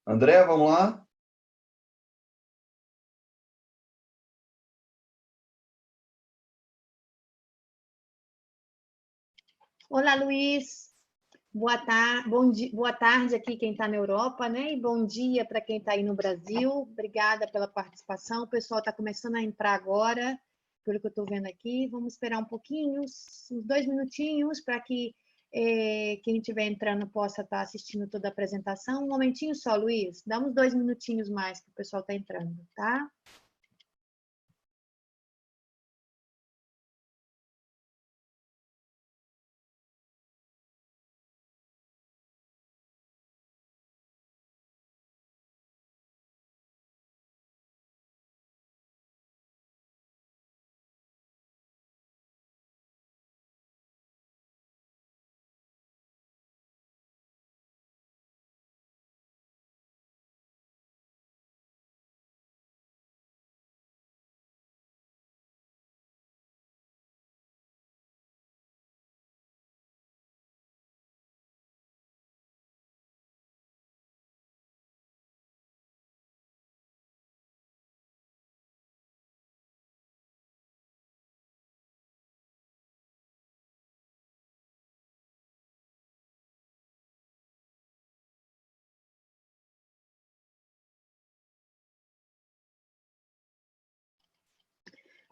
André, vamos lá? Olá, Luiz. Boa tarde aqui quem está na Europa, né? E bom dia para quem está aí no Brasil. Obrigada pela participação. O pessoal está começando a entrar agora, pelo que eu estou vendo aqui. Vamos esperar um pouquinho, uns 2 minutinhos, para que quem estiver entrando possa estar assistindo toda a apresentação. Um momentinho só, Luiz. Dá uns 2 minutinhos mais que o pessoal está entrando, tá?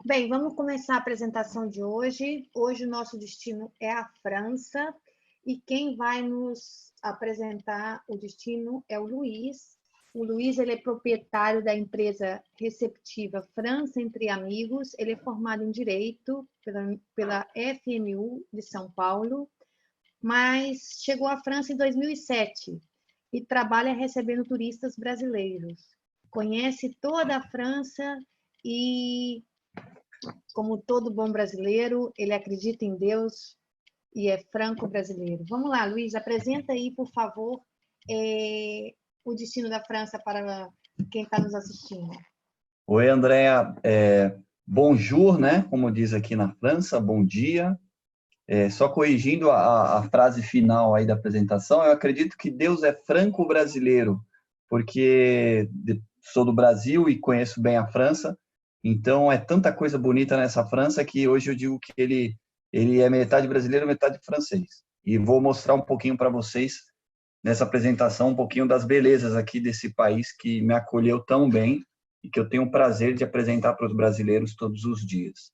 Bem, vamos começar a apresentação de hoje. Hoje o nosso destino é a França e quem vai nos apresentar o destino é o Luiz. O Luiz ele é proprietário da empresa receptiva França Entre Amigos. Ele é formado em Direito pela FMU de São Paulo, mas chegou à França em 2007 e trabalha recebendo turistas brasileiros. Conhece toda a França e, como todo bom brasileiro, ele acredita em Deus e é franco-brasileiro. Vamos lá, Luiz, apresenta aí, por favor, o destino da França para quem está nos assistindo. Oi, Andréa. Bonjour, né? Como diz aqui na França, bom dia. Só corrigindo a frase final aí da apresentação, eu acredito que Deus é franco-brasileiro, porque sou do Brasil e conheço bem a França, então é tanta coisa bonita nessa França que hoje eu digo que ele é metade brasileiro, metade francês. E vou mostrar um pouquinho para vocês, nessa apresentação, um pouquinho das belezas aqui desse país que me acolheu tão bem e que eu tenho o prazer de apresentar para os brasileiros todos os dias.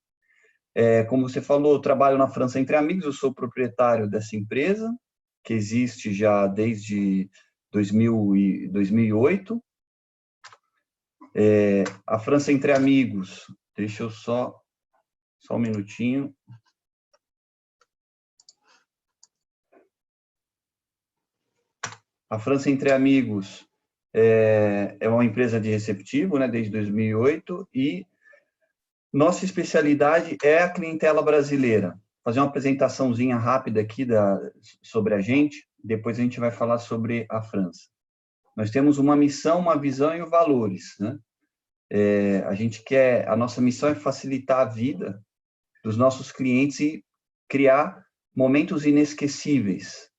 Como você falou, eu trabalho na França Entre Amigos, eu sou proprietário dessa empresa, que existe já desde 2008. A França Entre Amigos, deixa eu só um minutinho. A França Entre Amigos é uma empresa de receptivo, né, desde 2008, e nossa especialidade é a clientela brasileira. Vou fazer uma apresentaçãozinha rápida aqui sobre a gente, depois a gente vai falar sobre a França. Nós temos uma missão, uma visão e os valores, né? A nossa missão é facilitar a vida dos nossos clientes e criar momentos inesquecíveis.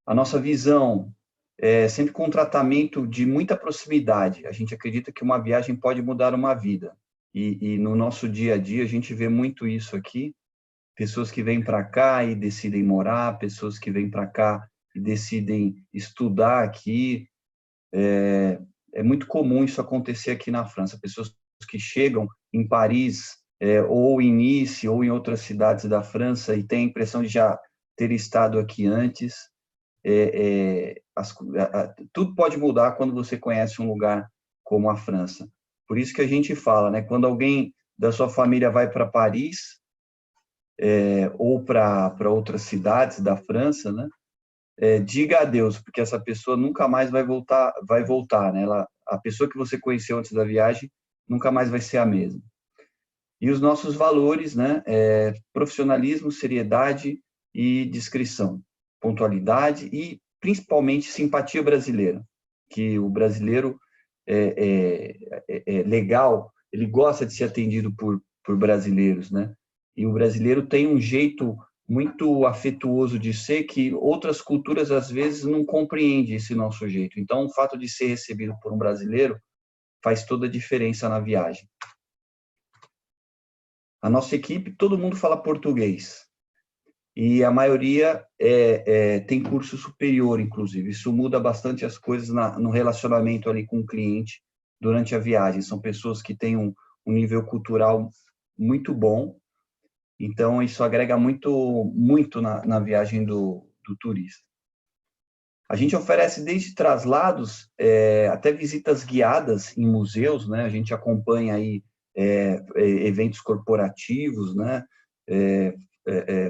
A nossa visão é sempre com um tratamento de muita proximidade. A gente acredita que uma viagem pode mudar uma vida. E no nosso dia a dia, a gente vê muito isso aqui. Pessoas que vêm para cá e decidem morar, pessoas que vêm para cá e decidem estudar aqui. É muito comum isso acontecer aqui na França. Pessoas que chegam em Paris, ou em Nice, ou em outras cidades da França, e têm a impressão de já ter estado aqui antes. Tudo pode mudar quando você conhece um lugar como a França. Por isso que a gente fala, né? Quando alguém da sua família vai para Paris, ou para outras cidades da França, né? Diga adeus, porque essa pessoa nunca mais vai voltar, né? A pessoa que você conheceu antes da viagem nunca mais vai ser a mesma. E os nossos valores, né? Profissionalismo, seriedade e discrição, pontualidade e, principalmente, simpatia brasileira, que o brasileiro é legal, ele gosta de ser atendido por brasileiros, né? E o brasileiro tem um jeito muito afetuoso de ser, que outras culturas às vezes não compreendem esse nosso jeito. Então, o fato de ser recebido por um brasileiro faz toda a diferença na viagem. A nossa equipe, todo mundo fala português. E a maioria tem curso superior, inclusive. Isso muda bastante as coisas no relacionamento ali com o cliente durante a viagem. São pessoas que têm um nível cultural muito bom. Então, isso agrega muito na viagem do turista. A gente oferece desde traslados até visitas guiadas em museus, né? A gente acompanha aí eventos corporativos, né?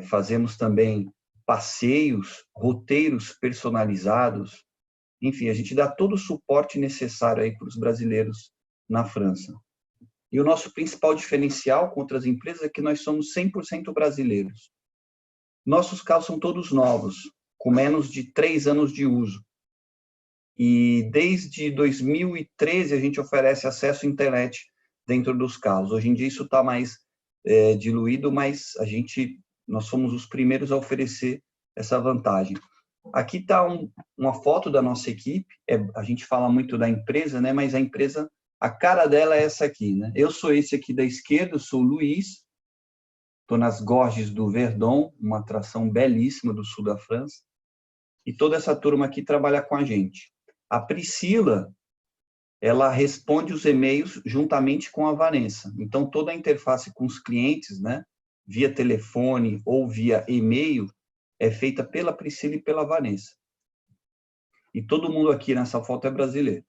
Fazemos também passeios, roteiros personalizados. Enfim, a gente dá todo o suporte necessário aí para os brasileiros na França. E o nosso principal diferencial contra as empresas é que nós somos 100% brasileiros. Nossos carros são todos novos, com menos de 3 anos de uso. E desde 2013 a gente oferece acesso à internet dentro dos carros. Hoje em dia isso está mais diluído, mas nós somos os primeiros a oferecer essa vantagem. Aqui está uma foto da nossa equipe. A gente fala muito da empresa, né? Mas a empresa, a cara dela é essa aqui, né? Eu sou esse aqui da esquerda, eu sou o Luiz, estou nas Gorges do Verdon, uma atração belíssima do sul da França, e toda essa turma aqui trabalha com a gente. A Priscila, ela responde os e-mails juntamente com a Vanessa. Então, toda a interface com os clientes, né, via telefone ou via e-mail, é feita pela Priscila e pela Vanessa. E todo mundo aqui nessa foto é brasileiro.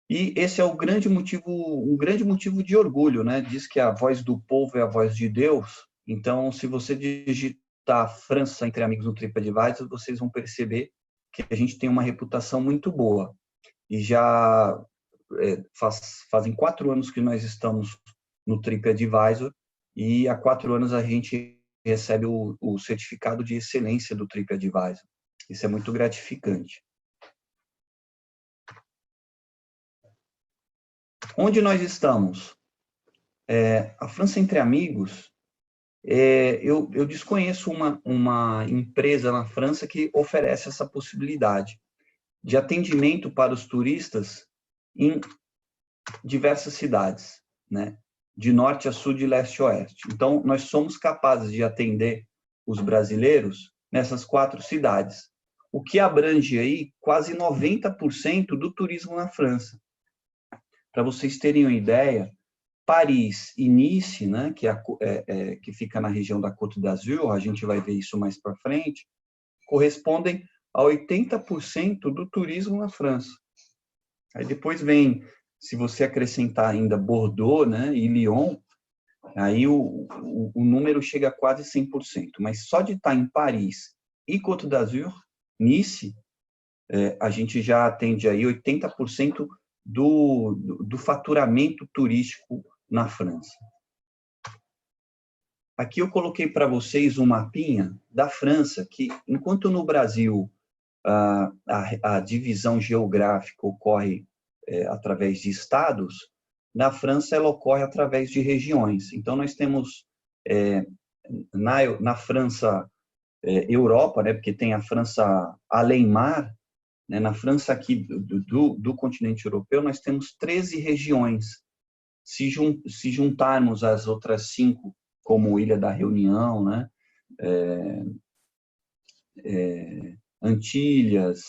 E esse é um grande motivo de orgulho, né? Diz que a voz do povo é a voz de Deus. Então, se você digitar França Entre Amigos no TripAdvisor, vocês vão perceber que a gente tem uma reputação muito boa. E já fazem 4 anos que nós estamos no TripAdvisor e há 4 anos a gente recebe o certificado de excelência do TripAdvisor. Isso é muito gratificante. Onde nós estamos? A França Entre Amigos, eu desconheço uma empresa na França que oferece essa possibilidade de atendimento para os turistas em diversas cidades, né? De norte a sul, de leste a oeste. Então, nós somos capazes de atender os brasileiros nessas 4 cidades, o que abrange aí quase 90% do turismo na França. Para vocês terem uma ideia, Paris e Nice, né, que fica na região da Côte d'Azur, a gente vai ver isso mais para frente, correspondem a 80% do turismo na França. Aí depois vem, se você acrescentar ainda Bordeaux, né, e Lyon, aí o número chega a quase 100%. Mas só de estar em Paris e Côte d'Azur, Nice, a gente já atende aí 80% do faturamento turístico na França. Aqui eu coloquei para vocês um mapinha da França, que enquanto no Brasil a divisão geográfica ocorre através de estados, na França ela ocorre através de regiões. Então, nós temos na França, Europa, né, porque tem a França além mar, né, na França aqui do continente europeu, nós temos 13 regiões. Se juntarmos as outras 5, como Ilha da Reunião, né, Antilhas,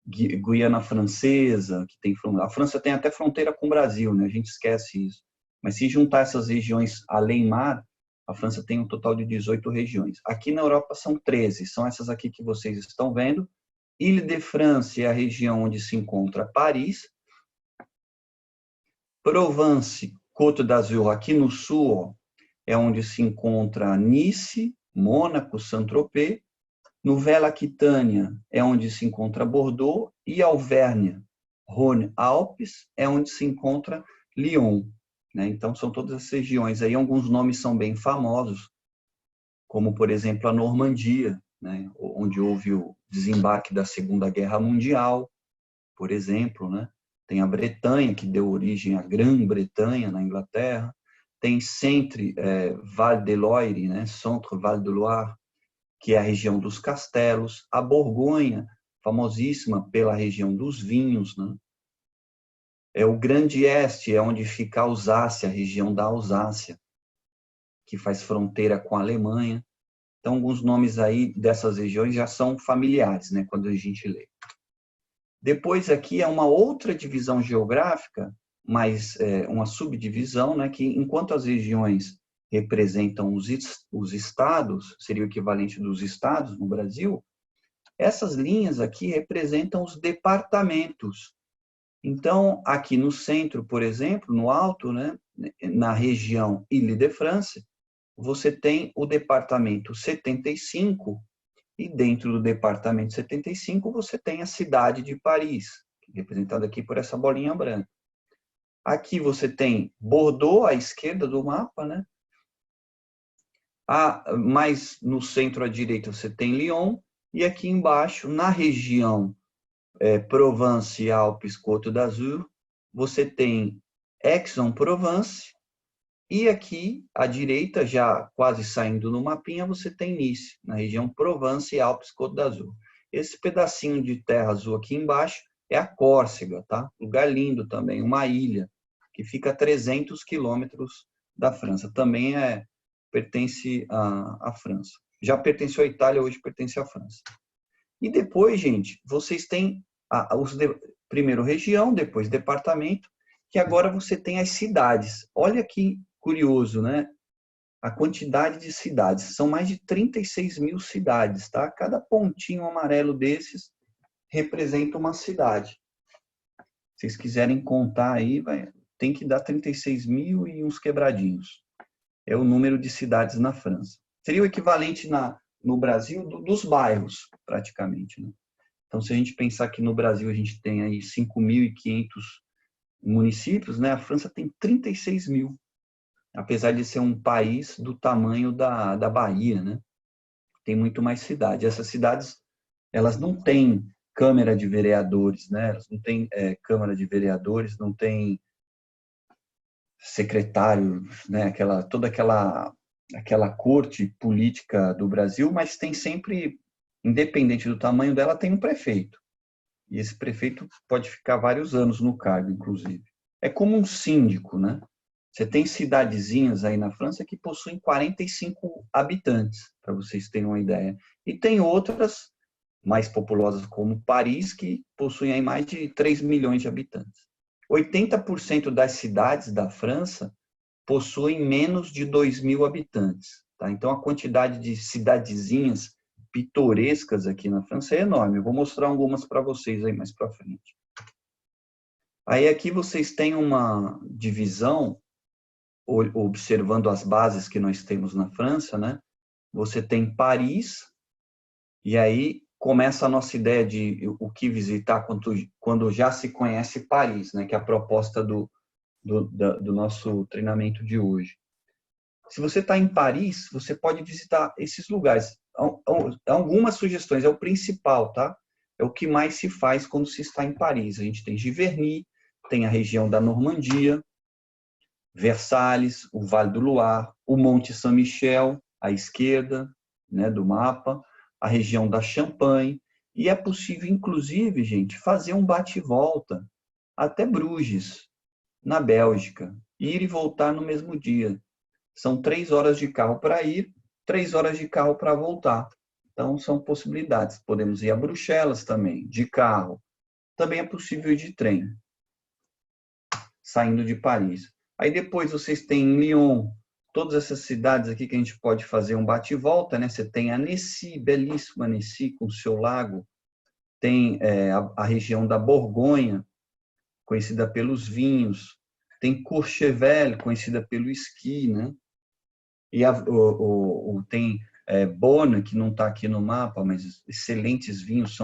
Guiana Francesa, que tem a França tem até fronteira com o Brasil, né? A gente esquece isso. Mas se juntar essas regiões além mar, a França tem um total de 18 regiões. Aqui na Europa são 13, são essas aqui que vocês estão vendo. Île-de-France é a região onde se encontra Paris. Provence, Côte d'Azur, aqui no sul, é onde se encontra Nice, Mônaco, Saint-Tropez. Nouvelle-Aquitânia é onde se encontra Bordeaux, e Auvergne, Rhône-Alpes é onde se encontra Lyon, né? Então, são todas as regiões. Aí alguns nomes são bem famosos, como, por exemplo, a Normandia, né? Onde houve o desembarque da Segunda Guerra Mundial, por exemplo, né? Tem a Bretanha, que deu origem à Grã-Bretanha, na Inglaterra. tem Centre Val de Loire, né? Centre Val de Loire, que é a região dos castelos, a Borgonha, famosíssima pela região dos vinhos, né? O Grande Este, é onde fica a Alsácia, a região da Alsácia, que faz fronteira com a Alemanha. Então, alguns nomes aí dessas regiões já são familiares, né, quando a gente lê. Depois aqui é uma outra divisão geográfica, mas uma subdivisão, né, que enquanto as regiões representam os estados, seria o equivalente dos estados no Brasil, essas linhas aqui representam os departamentos. Então, aqui no centro, por exemplo, no alto, né, na região Île-de-France, você tem o departamento 75, e dentro do departamento 75 você tem a cidade de Paris, representada aqui por essa bolinha branca. Aqui você tem Bordeaux, à esquerda do mapa, né? Mais no centro à direita você tem Lyon, e aqui embaixo, na região Provence e Alpes Côte d'Azur, você tem Aix-en-Provence, e aqui à direita, já quase saindo no mapinha, você tem Nice, na região Provence e Alpes Côte d'Azur. Esse pedacinho de terra azul aqui embaixo é a Córcega, tá? Lugar lindo também, uma ilha, que fica a 300 quilômetros da França. Também pertence à França. Já pertenceu à Itália, hoje pertence à França. E depois, gente, vocês têm primeiro região, depois departamento, que agora você tem as cidades. Olha que curioso, né? A quantidade de cidades. São mais de 36 mil cidades, tá? Cada pontinho amarelo desses representa uma cidade. Se vocês quiserem contar aí, tem que dar 36 mil e uns quebradinhos. É o número de cidades na França. Seria o equivalente no Brasil dos bairros, praticamente, né? Então, se a gente pensar que no Brasil a gente tem aí 5.500 municípios, né? A França tem 36 mil, apesar de ser um país do tamanho da Bahia, né? Tem muito mais cidade. Essas cidades, elas não têm Câmara de Vereadores, né? Elas não têm Câmara de Vereadores, não tem secretário, né? Toda aquela corte política do Brasil, mas tem sempre, independente do tamanho dela, tem um prefeito. E esse prefeito pode ficar vários anos no cargo, inclusive. É como um síndico, né? Você tem cidadezinhas aí na França que possuem 45 habitantes, para vocês terem uma ideia. E tem outras mais populosas, como Paris, que possuem aí mais de 3 milhões de habitantes. 80% das cidades da França possuem menos de 2.000 habitantes. Tá? Então, a quantidade de cidadezinhas pitorescas aqui na França é enorme. Eu vou mostrar algumas para vocês aí mais para frente. Aí aqui vocês têm uma divisão, observando as bases que nós temos na França, né? Você tem Paris, e aí começa a nossa ideia de o que visitar quando já se conhece Paris, né? Que é a proposta do nosso treinamento de hoje. Se você está em Paris, você pode visitar esses lugares. Algumas sugestões, é o principal, tá? É o que mais se faz quando se está em Paris. A gente tem Giverny, tem a região da Normandia, Versalhes, o Vale do Loire, o Monte Saint-Michel, à esquerda, né, do mapa, a região da Champagne, e é possível, inclusive, gente, fazer um bate-volta até Bruges, na Bélgica, ir e voltar no mesmo dia. São 3 horas de carro para ir, 3 horas de carro para voltar. Então, são possibilidades. Podemos ir a Bruxelas também, de carro. Também é possível ir de trem, saindo de Paris. Aí depois vocês têm Lyon, todas essas cidades aqui que a gente pode fazer um bate-volta, né? Você tem Annecy, belíssima Annecy, com o seu lago. Tem a região da Borgonha, conhecida pelos vinhos. Tem Courchevel, conhecida pelo esqui, né? E tem Beaune, que não está aqui no mapa, mas excelentes vinhos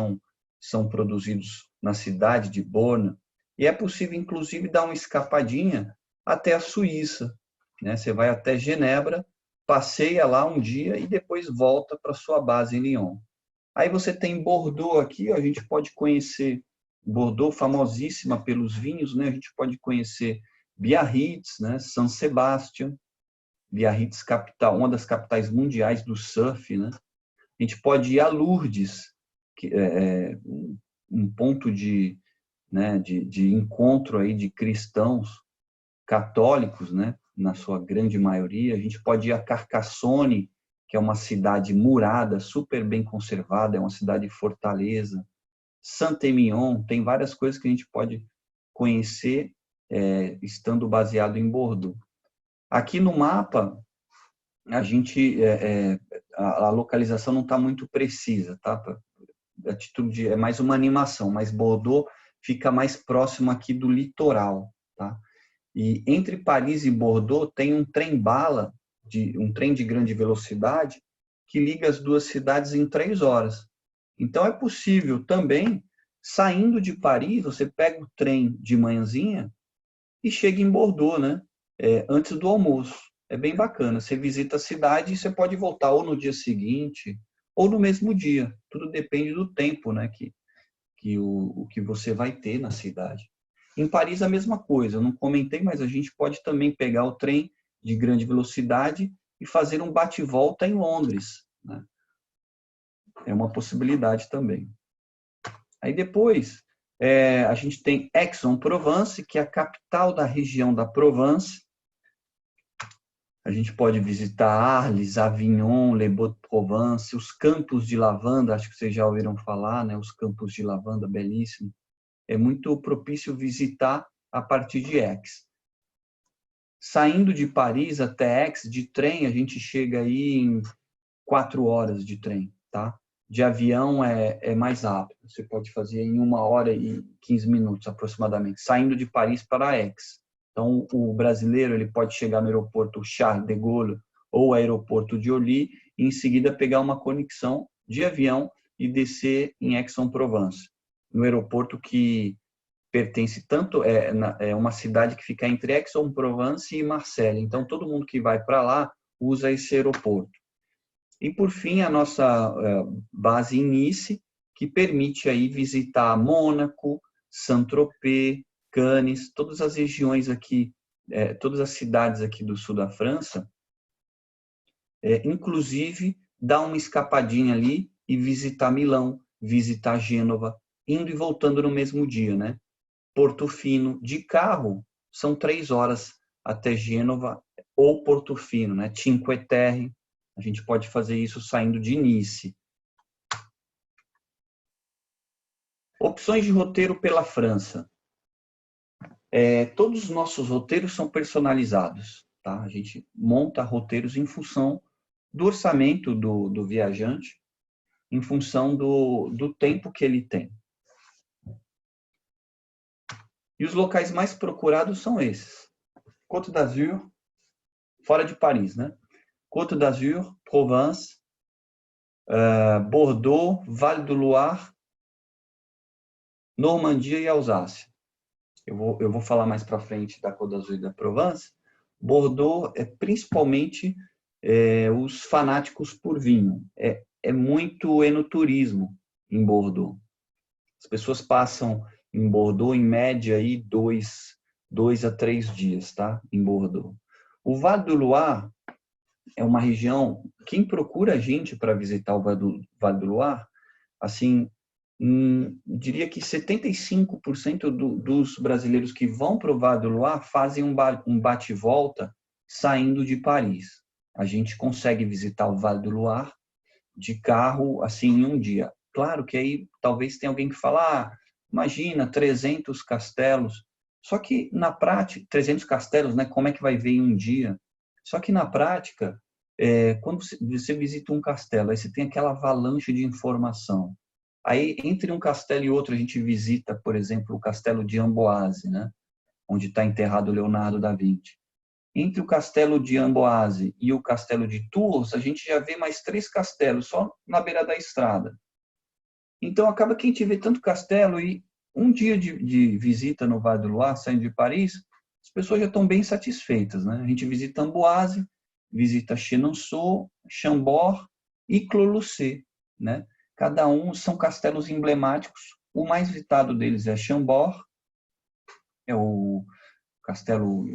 são produzidos na cidade de Beaune. E é possível, inclusive, dar uma escapadinha até a Suíça, né? Você vai até Genebra, passeia lá um dia e depois volta para sua base em Lyon. Aí você tem Bordeaux aqui, ó, a gente pode conhecer Bordeaux, famosíssima pelos vinhos, né? A gente pode conhecer Biarritz, né? San Sebastián, Biarritz, capital, uma das capitais mundiais do surf, né? A gente pode ir a Lourdes, que é um ponto né, de encontro aí de cristãos católicos, né, na sua grande maioria. A gente pode ir a Carcassonne, que é uma cidade murada, super bem conservada, é uma cidade fortaleza. Saint-Émilion, tem várias coisas que a gente pode conhecer estando baseado em Bordeaux. Aqui no mapa, a gente a localização não está muito precisa, tá? A título é mais uma animação, mas Bordeaux fica mais próximo aqui do litoral, tá? E entre Paris e Bordeaux tem um trem-bala, um trem de grande velocidade, que liga as duas cidades em 3 horas. Então é possível também, saindo de Paris, você pega o trem de manhãzinha e chega em Bordeaux, né? Antes do almoço. É bem bacana. Você visita a cidade e você pode voltar ou no dia seguinte ou no mesmo dia. Tudo depende do tempo, né, o que você vai ter na cidade. Em Paris, a mesma coisa. Eu não comentei, mas a gente pode também pegar o trem de grande velocidade e fazer um bate-volta em Londres, né? É uma possibilidade também. Aí depois, a gente tem Aix-en-Provence, que é a capital da região da Provence. A gente pode visitar Arles, Avignon, Les Baux-de-Provence, os campos de lavanda, acho que vocês já ouviram falar, né? Os campos de lavanda, belíssimo. É muito propício visitar a partir de Aix. Saindo de Paris até Aix, de trem, a gente chega aí em 4 horas de trem, tá? De avião é mais rápido. Você pode fazer em 1 hora e 15 minutos, aproximadamente, saindo de Paris para Aix. Então, o brasileiro ele pode chegar no aeroporto Charles de Gaulle ou aeroporto de Orly e, em seguida, pegar uma conexão de avião e descer em Aix-en-Provence, no aeroporto que pertence tanto, é uma cidade que fica entre Aix-en-Provence e Marseille. Então, todo mundo que vai para lá usa esse aeroporto. E, por fim, a nossa base em Nice, que permite aí visitar Mônaco, Saint-Tropez, Cannes, todas as regiões aqui, todas as cidades aqui do sul da França, inclusive dar uma escapadinha ali e visitar Milão, visitar Gênova, indo e voltando no mesmo dia, né? Portofino, de carro, são 3 horas até Gênova ou Portofino, né? Cinque Terre, a gente pode fazer isso saindo de Nice. Opções de roteiro pela França. Todos os nossos roteiros são personalizados, tá? A gente monta roteiros em função do orçamento do viajante, em função do tempo que ele tem. E os locais mais procurados são esses. Côte d'Azur, fora de Paris, né? Côte d'Azur, Provence, Bordeaux, Vale do Loire, Normandia e Alsácia. Eu vou falar mais para frente da Côte d'Azur e da Provence. Bordeaux é principalmente os fanáticos por vinho. É muito enoturismo em Bordeaux. As pessoas passam em Bordeaux, em média, aí, 2 a 3 dias, tá? Em Bordeaux. O Vale do Loire é uma região, quem procura a gente para visitar o Vale do Loire, assim, diria que 75% dos brasileiros que vão para o Vale do Loire fazem um bate-volta saindo de Paris. A gente consegue visitar o Vale do Loire de carro, assim, em um dia. Claro que aí talvez tenha alguém que fala, imagina, 300 castelos. Só que na prática, 300 castelos, né? Como é que vai ver em um dia? Só que na prática, quando você visita um castelo, aí você tem aquela avalanche de informação. Aí, entre um castelo e outro, a gente visita, por exemplo, o castelo de Amboise, né? Onde está enterrado Leonardo da Vinci. Entre o castelo de Amboise e o castelo de Tours, a gente já vê mais 3 castelos, só na beira da estrada. Então, acaba que a gente vê tanto castelo e um dia de visita no Vale do Loire, saindo de Paris, as pessoas já estão bem satisfeitas, né? A gente visita Amboise, visita Chenonceau, Chambord e Clos-Lucé, né? Cada um são castelos emblemáticos. O mais visitado deles é Chambord, é o castelo,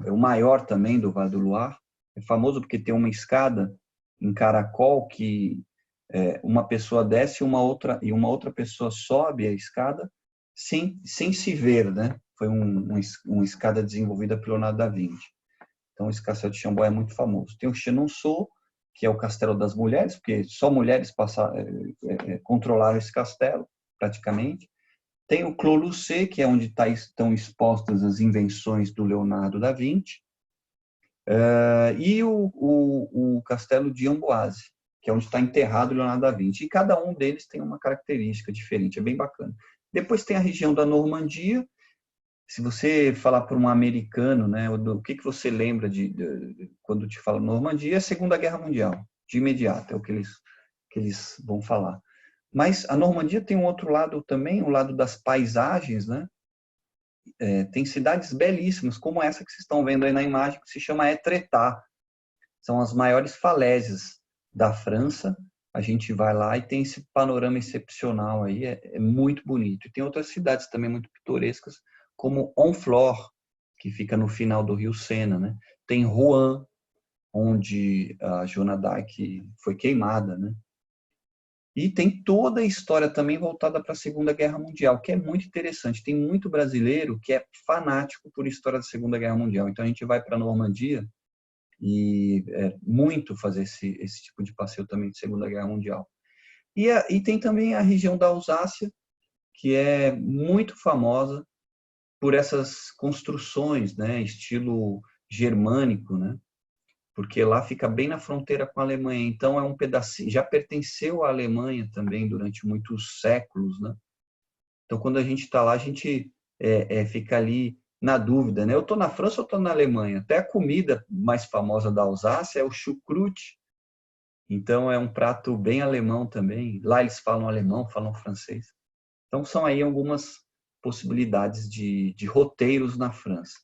é o maior também do Vale do Loire, É famoso porque tem uma escada em caracol que uma pessoa desce e uma outra pessoa sobe a escada sem se ver, né? Foi uma escada desenvolvida pelo Leonardo da Vinci. Então, esse castelo de Chambord é muito famoso. Tem o Chenonceau, que é o castelo das mulheres, porque só mulheres controlaram esse castelo, praticamente. Tem o Clos Lucé, que é onde estão expostas as invenções do Leonardo da Vinci. E o castelo de Amboise, que é onde está enterrado o Leonardo da Vinci. E cada um deles tem uma característica diferente, é bem bacana. Depois tem a região da Normandia. Se você falar para um americano, né, o que você lembra quando te fala Normandia, é a Segunda Guerra Mundial, de imediato, é o que eles vão falar. Mas a Normandia tem um outro lado também, o lado das paisagens, né? Tem cidades belíssimas, como essa que vocês estão vendo aí na imagem, que se chama Étretat. São as maiores falésias da França. A gente vai lá e tem esse panorama excepcional aí, é muito bonito. E tem outras cidades também muito pitorescas, como Honfleur, que fica no final do Rio Sena, né? Tem Rouen, onde a Joana d'Arc foi queimada, né? E tem toda a história também voltada para a Segunda Guerra Mundial, que é muito interessante. Tem muito brasileiro que é fanático por história da Segunda Guerra Mundial. Então a gente vai para a Normandia e é muito fazer esse tipo de passeio também de Segunda Guerra Mundial. E tem também a região da Alsácia, que é muito famosa por essas construções, né, estilo germânico, né? Porque lá fica bem na fronteira com a Alemanha. Então é um pedacinho, já pertenceu à Alemanha também durante muitos séculos, né? Então quando a gente está lá, a gente fica ali na dúvida, né? Eu estou na França ou estou na Alemanha? Até a comida mais famosa da Alsácia é o chucrute. Então é um prato bem alemão também. Lá eles falam alemão, falam francês. Então são aí algumas possibilidades de roteiros na França.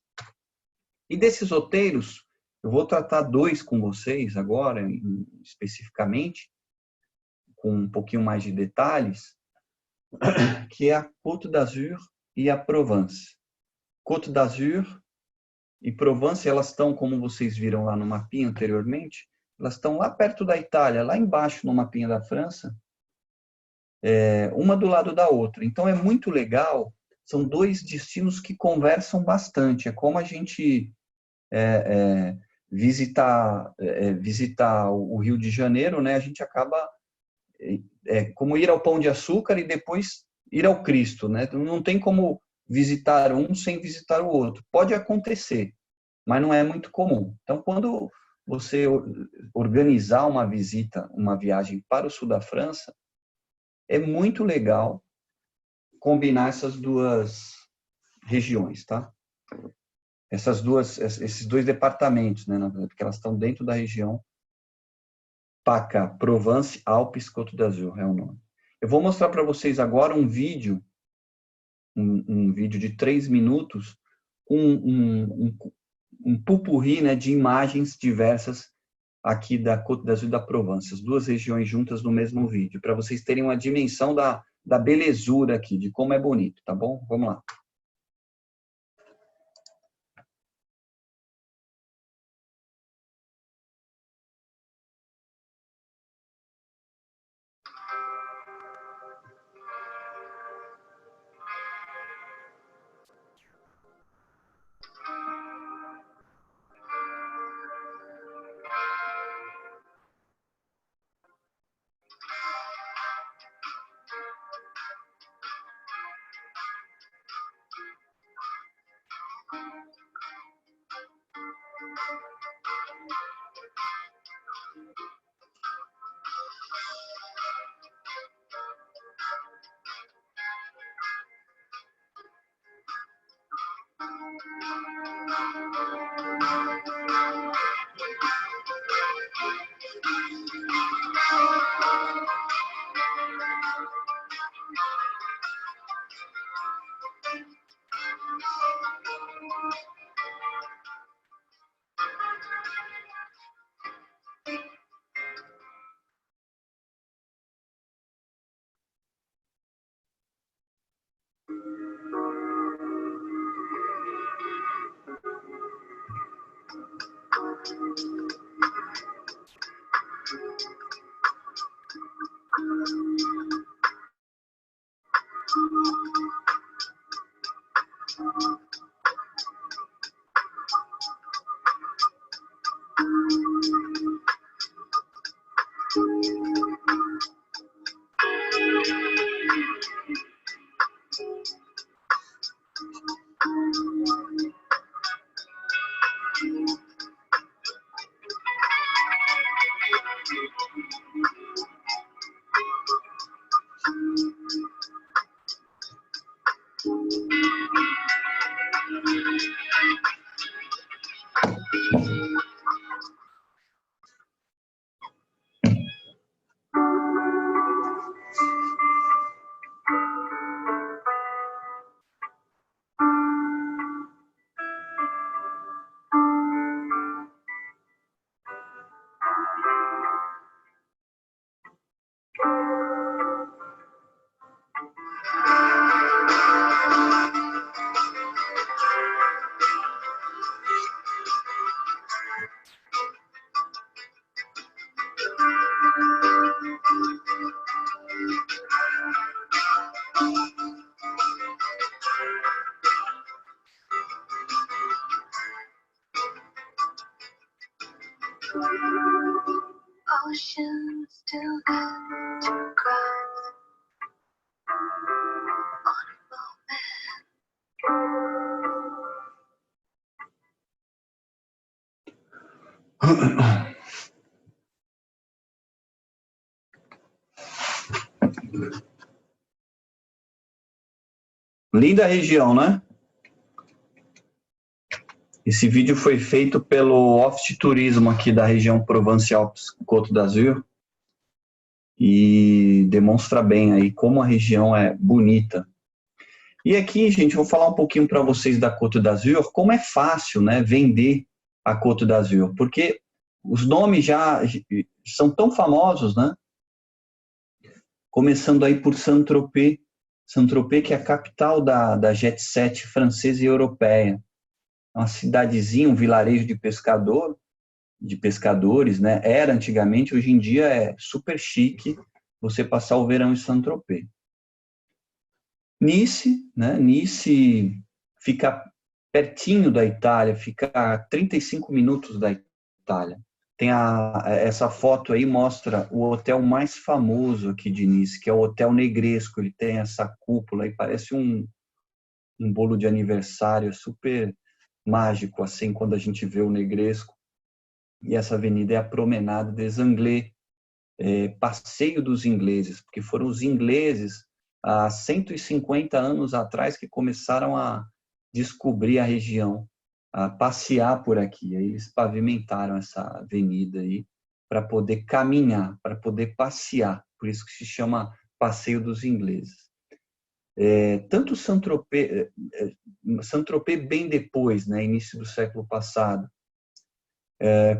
E desses roteiros, eu vou tratar dois com vocês agora, especificamente, com um pouquinho mais de detalhes, que é a Côte d'Azur e a Provence. Côte d'Azur e Provence, elas estão, como vocês viram lá no mapinha anteriormente, elas estão lá perto da Itália, lá embaixo no mapinha da França, uma do lado da outra. Então é muito legal, são dois destinos que conversam bastante. É como a gente visitar o Rio de Janeiro, né? A gente acaba como ir ao Pão de Açúcar e depois ir ao Cristo, né? Não tem como visitar um sem visitar o outro. Pode acontecer, mas não é muito comum. Então, quando você organizar uma visita, uma viagem para o sul da França, é muito legal combinar essas duas regiões, tá? Esses dois departamentos, né? Porque elas estão dentro da região PACA, Provence, Alpes, Côte d'Azur, é o nome. Eu vou mostrar para vocês agora um vídeo de 3 minutos, com um pupurri, né, de imagens diversas aqui da Côte d'Azur e da Provence, as duas regiões juntas no mesmo vídeo, para vocês terem uma dimensão da belezura aqui, de como é bonito, tá bom? Vamos lá. Ocean still got to cross on a moment. Linda região, né? Esse vídeo foi feito pelo Office Turismo aqui da região Provence-Alpes-Côte d'Azur e demonstra bem aí como a região é bonita. E aqui, gente, vou falar um pouquinho para vocês da Côte d'Azur, como é fácil, né, vender a Côte d'Azur, porque os nomes já são tão famosos, né? Começando aí por Saint-Tropez, Saint-Tropez, que é a capital da jet set francesa e europeia. Uma cidadezinha, um vilarejo de pescadores, né? Era antigamente, hoje em dia é super chique você passar o verão em Saint-Tropez. Nice, né? Nice fica pertinho da Itália, fica a 35 minutos da Itália. Tem essa foto aí, mostra o hotel mais famoso aqui de Nice, que é o Hotel Negresco. Ele tem essa cúpula e parece um bolo de aniversário, é super mágico, assim, quando a gente vê o Negresco. E essa avenida é a Promenade des Anglais, Passeio dos Ingleses, porque foram os ingleses, há 150 anos atrás, que começaram a descobrir a região, a passear por aqui. Aí eles pavimentaram essa avenida aí para poder caminhar, para poder passear. Por isso que se chama Passeio dos Ingleses. Tanto Saint-Tropez bem depois, né, início do século passado,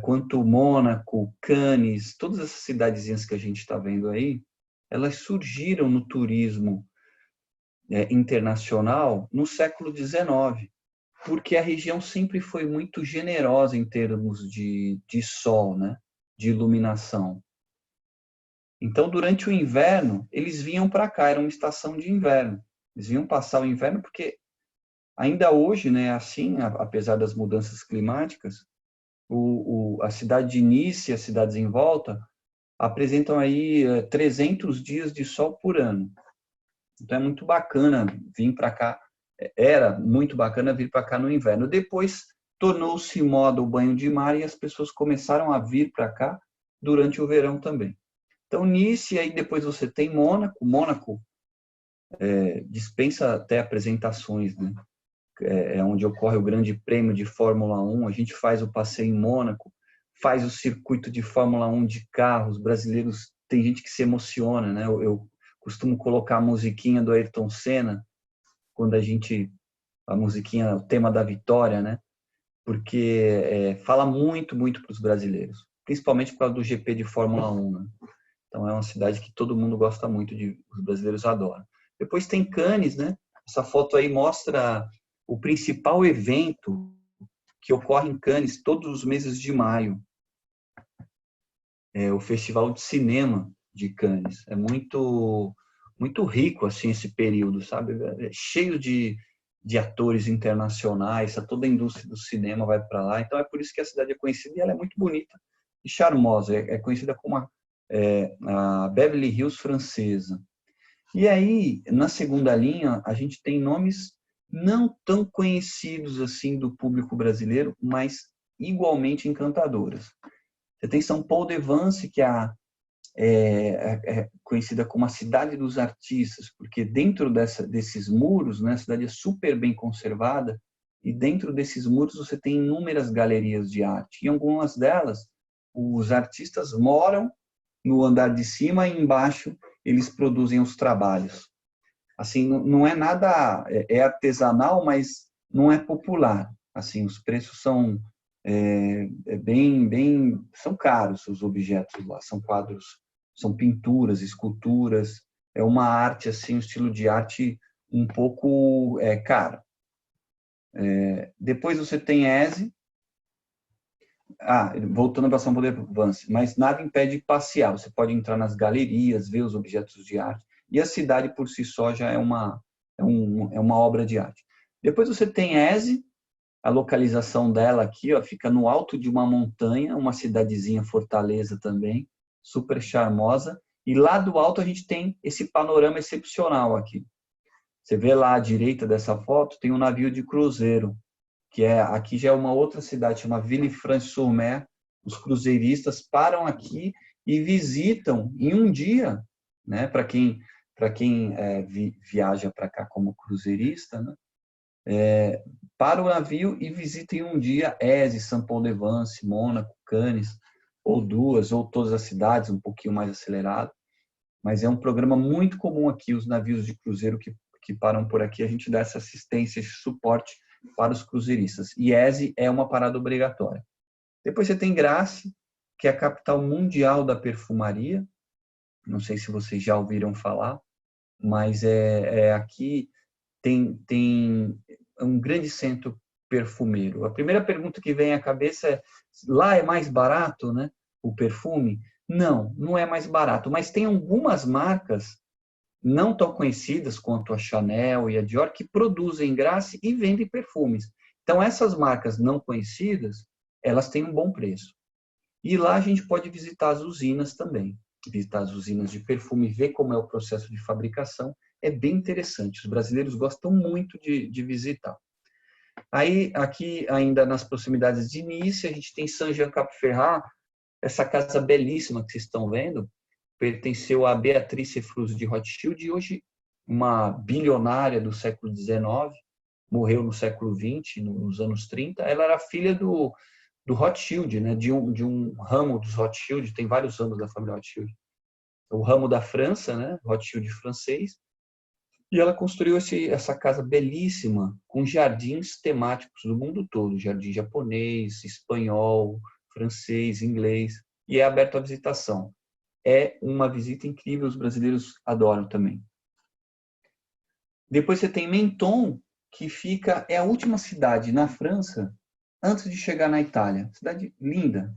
quanto Mônaco, Cannes, todas essas cidadezinhas que a gente está vendo aí, elas surgiram no turismo internacional no século XIX, porque a região sempre foi muito generosa em termos de sol, né, de iluminação. Então, durante o inverno, eles vinham para cá, era uma estação de inverno. Eles vinham passar o inverno porque ainda hoje, né, assim, apesar das mudanças climáticas, a cidade de Nice e as cidades em volta apresentam aí 300 dias de sol por ano. Então é muito bacana vir para cá, era muito bacana vir para cá no inverno. Depois tornou-se moda o banho de mar e as pessoas começaram a vir para cá durante o verão também. Então Nice, aí depois você tem Mônaco. Mônaco dispensa até apresentações, né? É onde ocorre o grande prêmio de Fórmula 1, a gente faz o passeio em Mônaco, faz o circuito de Fórmula 1 de carros, brasileiros, tem gente que se emociona, né? Eu costumo colocar a musiquinha do Ayrton Senna, quando a musiquinha, o tema da vitória, né? Porque fala muito, muito para os brasileiros, principalmente por causa do GP de Fórmula 1, né? Então é uma cidade que todo mundo gosta muito, os brasileiros adoram. Depois tem Cannes, né? Essa foto aí mostra o principal evento que ocorre em Cannes todos os meses de maio. o Festival de Cinema de Cannes. É muito rico assim esse período, sabe? É cheio de atores internacionais, toda a indústria do cinema vai para lá. Então é por isso que a cidade é conhecida e ela é muito bonita e charmosa. É conhecida como a Beverly Hills francesa. E aí, na segunda linha, a gente tem nomes não tão conhecidos assim do público brasileiro, mas igualmente encantadoras. Você tem São Paul de Vence, que é conhecida como a cidade dos artistas, porque dentro desses muros, né, a cidade é super bem conservada, e dentro desses muros você tem inúmeras galerias de arte. Em algumas delas, os artistas moram no andar de cima e embaixo eles produzem os trabalhos. Assim, não é nada, é artesanal, mas não é popular. Assim, os preços são são caros os objetos lá, são quadros, são pinturas, esculturas, é uma arte assim, um estilo de arte um pouco caro. Depois você tem Eze, voltando para São Paulo de Vence, mas nada impede de passear, você pode entrar nas galerias, ver os objetos de arte, e a cidade por si só já é uma obra de arte. Depois você tem Eze, a localização dela aqui, ó, fica no alto de uma montanha, uma cidadezinha Fortaleza também, super charmosa. E lá do alto a gente tem esse panorama excepcional aqui. Você vê lá à direita dessa foto, tem um navio de cruzeiro, que aqui já é uma outra cidade, chama Villefranche-sur-Mer. Os cruzeiristas param aqui e visitam em um dia, né? Para quem viaja para cá como cruzeirista, né? Para o navio e visitem um dia Eze, São Paul de Vence, Mônaco, Cannes, ou duas, ou todas as cidades, um pouquinho mais acelerado. Mas é um programa muito comum aqui, os navios de cruzeiro que param por aqui, a gente dá essa assistência, esse suporte para os cruzeiristas. E Eze é uma parada obrigatória. Depois você tem Grasse, que é a capital mundial da perfumaria. Não sei se vocês já ouviram falar, mas aqui tem um grande centro perfumeiro. A primeira pergunta que vem à cabeça é: lá é mais barato, né, o perfume? Não é mais barato, mas tem algumas marcas não tão conhecidas quanto a Chanel e a Dior que produzem Grasse e vendem perfumes. Então essas marcas não conhecidas, elas têm um bom preço. E lá a gente pode visitar as usinas também, visitar as usinas de perfume, ver como é o processo de fabricação. É bem interessante, os brasileiros gostam muito de visitar. Aí, aqui, ainda nas proximidades de Nice, a gente tem Saint-Jean-Cap-Ferrat, essa casa belíssima que vocês estão vendo, pertenceu a Beatrice Fruse de Rothschild, e hoje uma bilionária do século XIX, morreu no século XX, nos anos 30, ela era filha do Rothschild, né, de um ramo dos Rothschild, tem vários ramos da família Rothschild. O ramo da França, né, Rothschild francês, e ela construiu essa casa belíssima, com jardins temáticos do mundo todo, jardim japonês, espanhol, francês, inglês, e é aberto à visitação. É uma visita incrível, os brasileiros adoram também. Depois você tem Menton, que é a última cidade na França, antes de chegar na Itália. Cidade linda.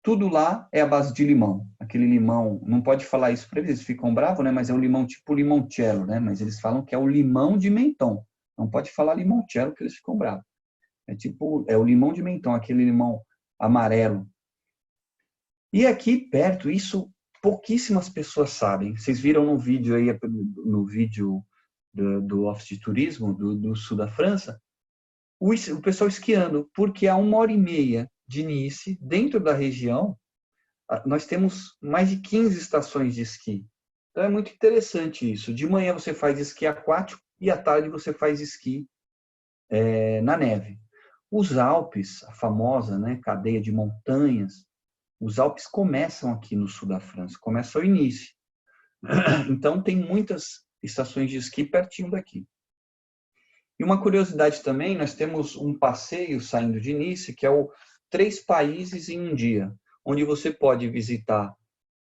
Tudo lá é a base de limão. Aquele limão, não pode falar isso para eles ficam bravos, né? Mas é um limão tipo limoncello, né? Mas eles falam que é o limão de Menton. Não pode falar limoncello que eles ficam bravos. É o limão de Menton, aquele limão amarelo. E aqui perto, isso pouquíssimas pessoas sabem. Vocês viram no vídeo aí, no vídeo do Office de Turismo do sul da França, o pessoal esquiando, porque a 1h30 de Nice, dentro da região, nós temos mais de 15 estações de esqui. Então é muito interessante isso. De manhã você faz esqui aquático e à tarde você faz esqui na neve. Os Alpes, a famosa, né, cadeia de montanhas, os Alpes começam aqui no sul da França, começam ao início. Então tem muitas estações de esqui pertinho daqui. E uma curiosidade também, nós temos um passeio saindo de Nice, que é o 3 países em um dia, onde você pode visitar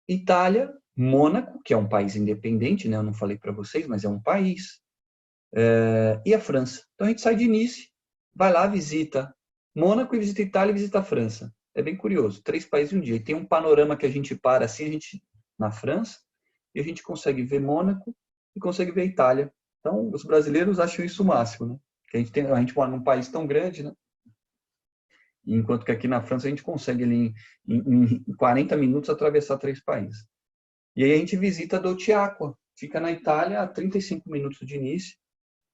Itália, Mônaco, que é um país independente, né? Eu não falei para vocês, mas é um país, e a França. Então a gente sai de Nice, vai lá, visita Mônaco, e visita Itália e visita a França. É bem curioso, 3 países em um dia. E tem um panorama que a gente para assim, na França, e a gente consegue ver Mônaco e consegue ver Itália. Então, os brasileiros acham isso o máximo, né? Que a gente mora num país tão grande, né? Enquanto que aqui na França a gente consegue ali em 40 minutos atravessar 3 países. E aí a gente visita Dolceacqua, fica na Itália a 35 minutos de Nice.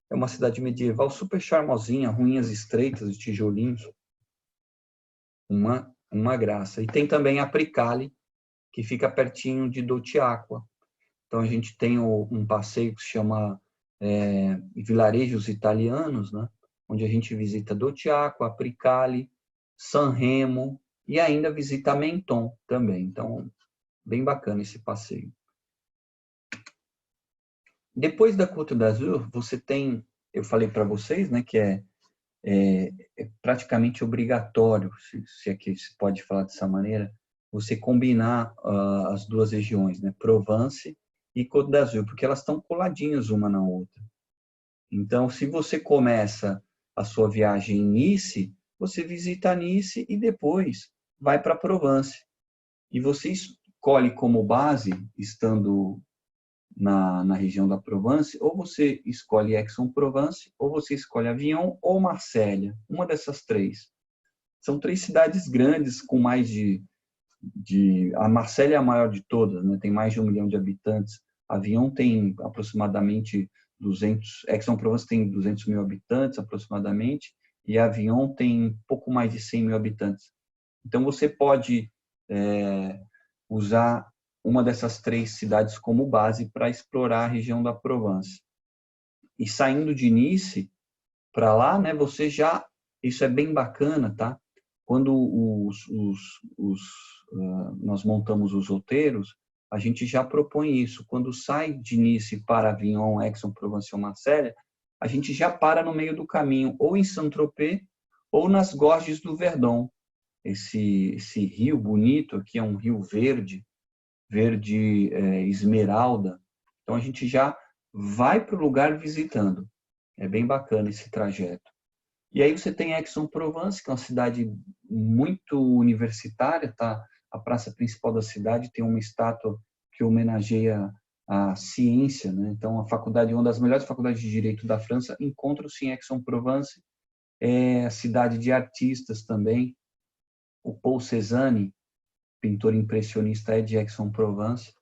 É uma cidade medieval super charmosinha, ruínas estreitas de tijolinhos. Uma graça. E tem também a Pricali, que fica pertinho de Dolceacqua. Então a gente tem um passeio que se chama Vilarejos Italianos, né? Onde a gente visita Dolceacqua, Pricali, Sanremo e ainda visita Menton também. Então, bem bacana esse passeio. Depois da Côte d'Azur, você tem, eu falei para vocês, né, que é praticamente obrigatório, se é que se pode falar dessa maneira, você combinar as duas regiões, né, Provence e Côte d'Azur, porque elas estão coladinhas uma na outra. Então, se você começa a sua viagem em Nice, você visita Nice e depois vai para Provence. E você escolhe como base, estando na região da Provence, ou você escolhe Aix-en-Provence, ou você escolhe Avignon ou Marselha, uma dessas 3. São 3 cidades grandes com mais a Marselha é a maior de todas, né? Tem mais de 1 milhão de habitantes. Avignon tem aproximadamente 200, Aix-en-Provence tem 200 mil habitantes aproximadamente, e Avignon tem pouco mais de 100 mil habitantes. Então você pode usar uma dessas 3 cidades como base para explorar a região da Provence. E saindo de Nice para lá, né, você já, isso é bem bacana, tá? Quando nós montamos os roteiros, a gente já propõe isso. Quando sai de Nice para Avignon, Aix-en-Provence ou Marselha, a gente já para no meio do caminho, ou em Saint-Tropez, ou nas Gorges do Verdon. Esse rio bonito aqui é um rio verde esmeralda. Então a gente já vai para o lugar visitando. É bem bacana esse trajeto. E aí você tem Aix-en-Provence, que é uma cidade muito universitária, tá? A praça principal da cidade tem uma estátua que homenageia a ciência, né? Então a faculdade, uma das melhores faculdades de direito da França, encontra-se em Aix-en-Provence. É a cidade de artistas também. O Paul Cézanne, pintor impressionista, é de Aix-en-Provence.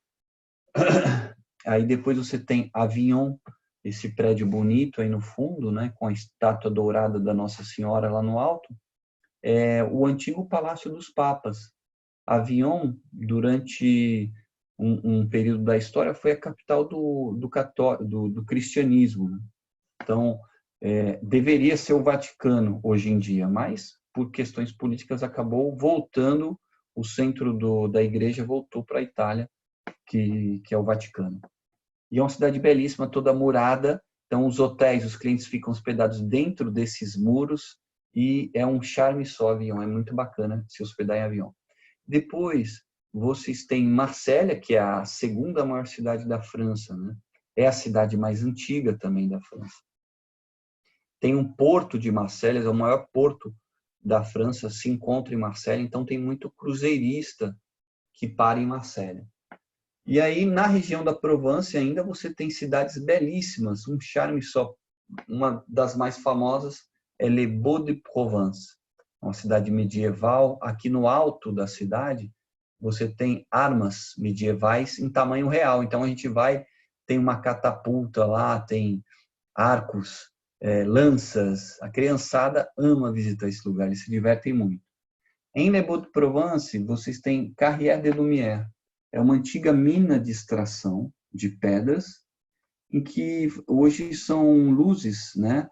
Aí depois você tem Avignon, esse prédio bonito aí no fundo, né, com a estátua dourada da Nossa Senhora lá no alto, é o antigo Palácio dos Papas. Avignon, durante um período da história, foi a capital do cristianismo, né? Então, deveria ser o Vaticano hoje em dia, mas por questões políticas acabou voltando, o centro da igreja voltou para a Itália, que é o Vaticano. E é uma cidade belíssima, toda murada. Então, os hotéis, os clientes ficam hospedados dentro desses muros e é um charme só Avignon. É muito bacana se hospedar em Avignon. Depois, vocês têm Marselha, que é a segunda maior cidade da França, né? É a cidade mais antiga também da França. Tem um porto de Marselha, é o maior porto da França, se encontra em Marselha. Então, tem muito cruzeirista que para em Marselha. E aí, na região da Provence, ainda você tem cidades belíssimas, um charme só. Uma das mais famosas é Les Baux-de-Provence, uma cidade medieval. Aqui no alto da cidade, você tem armas medievais em tamanho real. Então, a gente vai, tem uma catapulta lá, tem arcos, lanças. A criançada ama visitar esse lugar, eles se divertem muito. Em Les Baux-de-Provence, vocês têm Carrière des Lumières. É uma antiga mina de extração de pedras, em que hoje são luzes, né?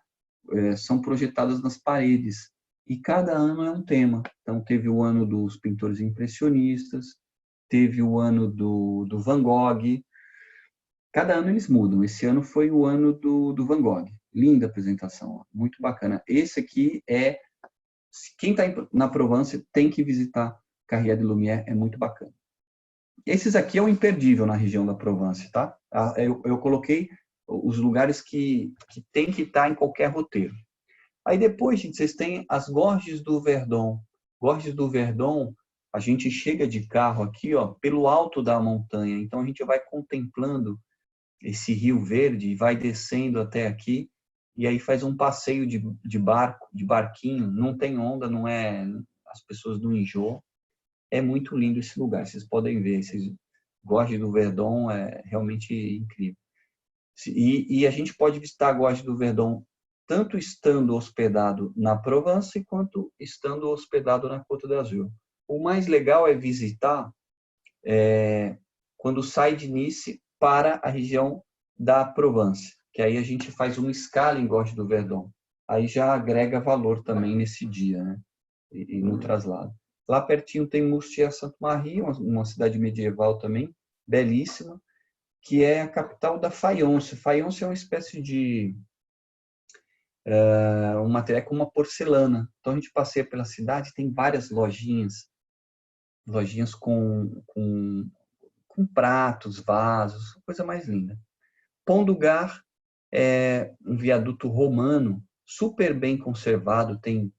São projetadas nas paredes. E cada ano é um tema. Então, teve o ano dos pintores impressionistas, teve o ano do Van Gogh. Cada ano eles mudam. Esse ano foi o ano do Van Gogh. Linda apresentação, muito bacana. Esse aqui quem está na Provence tem que visitar Carrière des Lumières, é muito bacana. Esses aqui é o imperdível na região da Provence, tá? Eu coloquei os lugares que tem que estar em qualquer roteiro. Aí depois, gente, vocês têm as Gorges do Verdon. Gorges do Verdon, a gente chega de carro aqui, ó, pelo alto da montanha. Então a gente vai contemplando esse Rio Verde e vai descendo até aqui. E aí faz um passeio de barco, de barquinho. Não tem onda, não é, as pessoas não enjoam. É muito lindo esse lugar. Vocês podem ver. Gorges do Verdon é realmente incrível. E a gente pode visitar Gorges do Verdon tanto estando hospedado na Provence quanto estando hospedado na Côte d'Azur. O mais legal é visitar quando sai de Nice para a região da Provence, que aí a gente faz uma escala em Gorges do Verdon. Aí já agrega valor também nesse dia, né? E no traslado. Lá pertinho tem Murcia-Sainte-Marie, uma cidade medieval também, belíssima, que é a capital da faience. Faience é uma espécie de um material como uma porcelana. Então a gente passeia pela cidade, tem várias lojinhas com pratos, vasos, coisa mais linda. Pont du Gard é um viaduto romano, super bem conservado, tem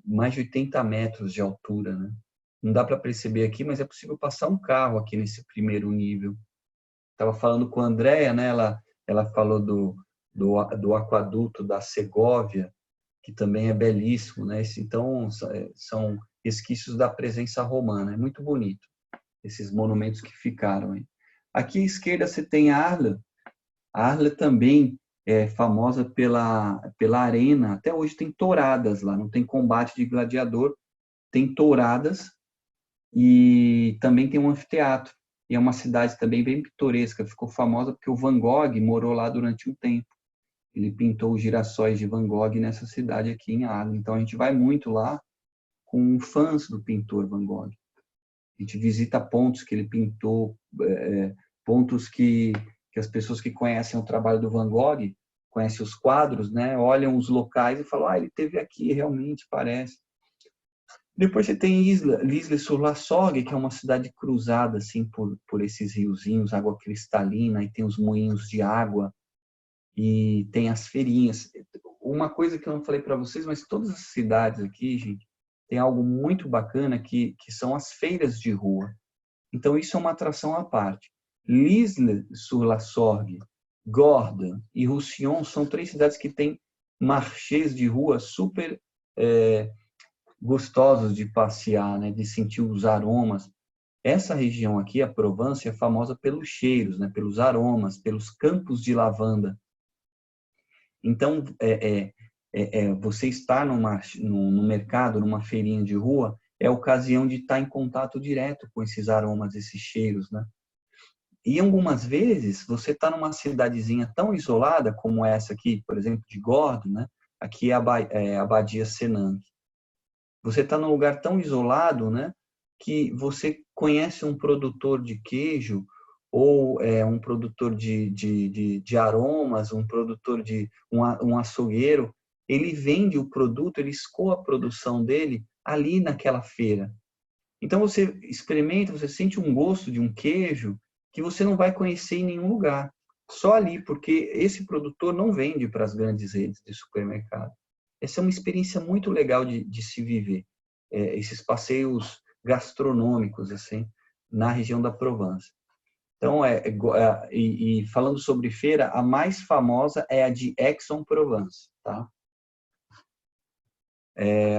mais de 80 metros de altura, né? Não dá para perceber aqui, mas é possível passar um carro aqui nesse primeiro nível. Estava falando com a Andrea, né? Ela falou do aquaduto da Segóvia, que também é belíssimo, né? Então, são resquícios da presença romana. É muito bonito, esses monumentos que ficaram aí. Aqui à esquerda você tem a Arles. A Arles também é famosa pela arena. Até hoje tem touradas lá, não tem combate de gladiador, tem touradas e também tem um anfiteatro. E é uma cidade também bem pitoresca, ficou famosa porque o Van Gogh morou lá durante um tempo. Ele pintou os girassóis de Van Gogh nessa cidade aqui em Arles. Então a gente vai muito lá com fãs do pintor Van Gogh. A gente visita pontos que ele pintou, pontos que as pessoas que conhecem o trabalho do Van Gogh, conhecem os quadros, né, olham os locais e falam, ele teve aqui, realmente parece. Depois você tem L'Isle-sur-la-Sorgue, que é uma cidade cruzada assim, por esses riozinhos, água cristalina, e tem os moinhos de água, e tem as feirinhas. Uma coisa que eu não falei para vocês, mas todas as cidades aqui, gente, tem algo muito bacana que são as feiras de rua. Então, isso é uma atração à parte. L'Isle-sur-la-Sorgue, Gordes e Roussillon são 3 cidades que têm marchés de rua super gostosos de passear, né, de sentir os aromas. Essa região aqui, a Provence, é famosa pelos cheiros, né, pelos aromas, pelos campos de lavanda. Então, você estar no mercado, numa feirinha de rua, é a ocasião de estar em contato direto com esses aromas, esses cheiros, né? E algumas vezes, você está numa cidadezinha tão isolada como essa aqui, por exemplo, de Gordes, né? Aqui é a Abadia Senanque. Você está num lugar tão isolado, né? Que você conhece um produtor de queijo ou um produtor de aromas, um produtor um açougueiro, ele vende o produto, ele escoa a produção dele ali naquela feira. Então você experimenta, você sente um gosto de um queijo que você não vai conhecer em nenhum lugar, só ali, porque esse produtor não vende para as grandes redes de supermercado. Essa é uma experiência muito legal de se viver, esses passeios gastronômicos assim na região da Provence. Então, e falando sobre feira, a mais famosa é a de Aix-en-Provence, tá?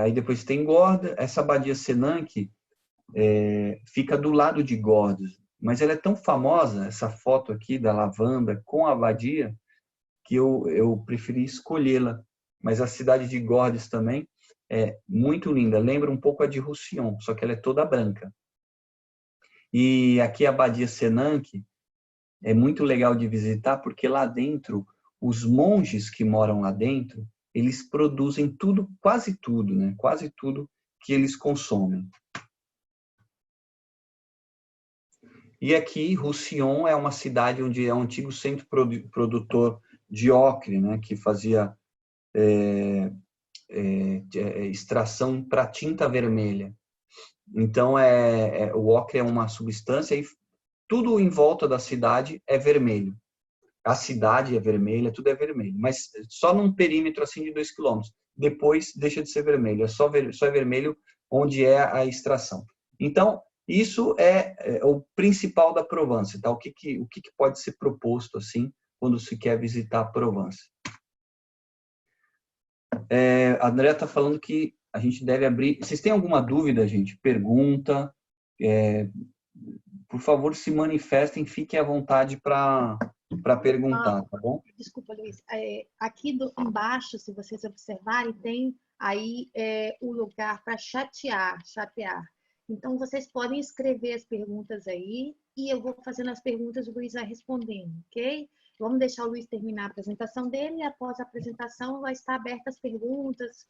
Aí depois tem Gordes, essa Abadia Senanque fica do lado de Gordes, mas ela é tão famosa, essa foto aqui da lavanda com a abadia, que eu preferi escolhê-la. Mas a cidade de Gordes também é muito linda, lembra um pouco a de Roussillon, só que ela é toda branca. E aqui a Abadia Senanque é muito legal de visitar, porque lá dentro, os monges que moram lá dentro, eles produzem tudo, quase tudo, né? Quase tudo que eles consomem. E aqui, Roussillon é uma cidade onde é um antigo centro produtor de ocre, né? Que fazia extração para tinta vermelha. Então, o ocre é uma substância e tudo em volta da cidade é vermelho. A cidade é vermelha, tudo é vermelho, mas só num perímetro assim de 2 quilômetros. Depois deixa de ser vermelho, só é vermelho onde é a extração. Então, isso é o principal da Provence, tá? O que pode ser proposto assim quando se quer visitar a Provence? A Andrea está falando que a gente deve abrir. Vocês têm alguma dúvida, gente? Pergunta. Por favor, se manifestem, fiquem à vontade para perguntar, tá bom? Desculpa, Luiz. Aqui embaixo, se vocês observarem, tem aí o lugar para chatear. Então, vocês podem escrever as perguntas aí e eu vou fazendo as perguntas e o Luiz vai respondendo, ok? Vamos deixar o Luiz terminar a apresentação dele e após a apresentação vai estar aberta as perguntas,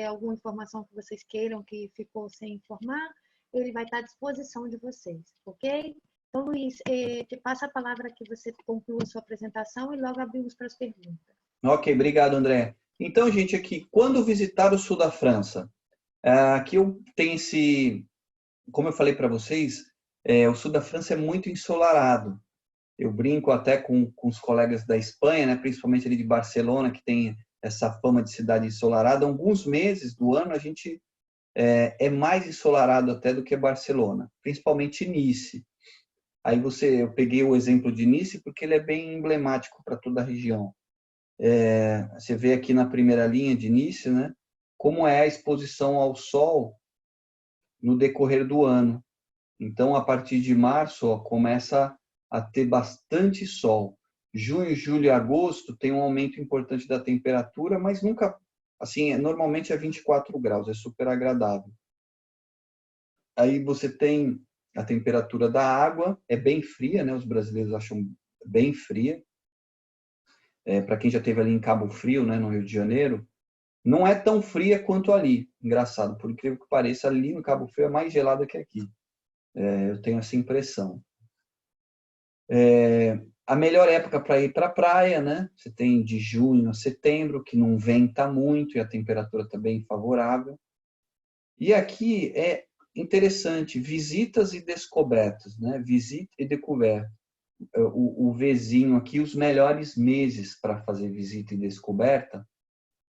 alguma informação que vocês queiram que ficou sem informar, ele vai estar à disposição de vocês, ok? Então, Luiz, te passo a palavra que você conclua a sua apresentação e logo abrimos para as perguntas. Ok, obrigado, André. Então, gente, aqui, quando visitar o sul da França, aqui eu tenho como eu falei para vocês, o sul da França é muito ensolarado. Eu brinco até com os colegas da Espanha, né, principalmente ali de Barcelona, que tem essa fama de cidade ensolarada. Alguns meses do ano a gente é mais ensolarado até do que Barcelona, principalmente Nice. Aí eu peguei o exemplo de Nice porque ele é bem emblemático para toda a região. Você vê aqui na primeira linha de Nice, né, como é a exposição ao sol no decorrer do ano. Então, a partir de março, começa a ter bastante sol. Junho, julho e agosto tem um aumento importante da temperatura, mas nunca, assim, normalmente é 24 graus, é super agradável. Aí você tem a temperatura da água, é bem fria, né? Os brasileiros acham bem fria. Para quem já esteve ali em Cabo Frio, né, no Rio de Janeiro, não é tão fria quanto ali. Engraçado, por incrível que pareça, ali no Cabo Frio é mais gelada que aqui. Eu tenho essa impressão. A melhor época para ir para a praia, né? Você tem de junho a setembro, que não venta muito e a temperatura está bem favorável. E aqui é interessante, visitas e descobertas, né? Visita e descoberta. O Vzinho aqui, os melhores meses para fazer visita e descoberta,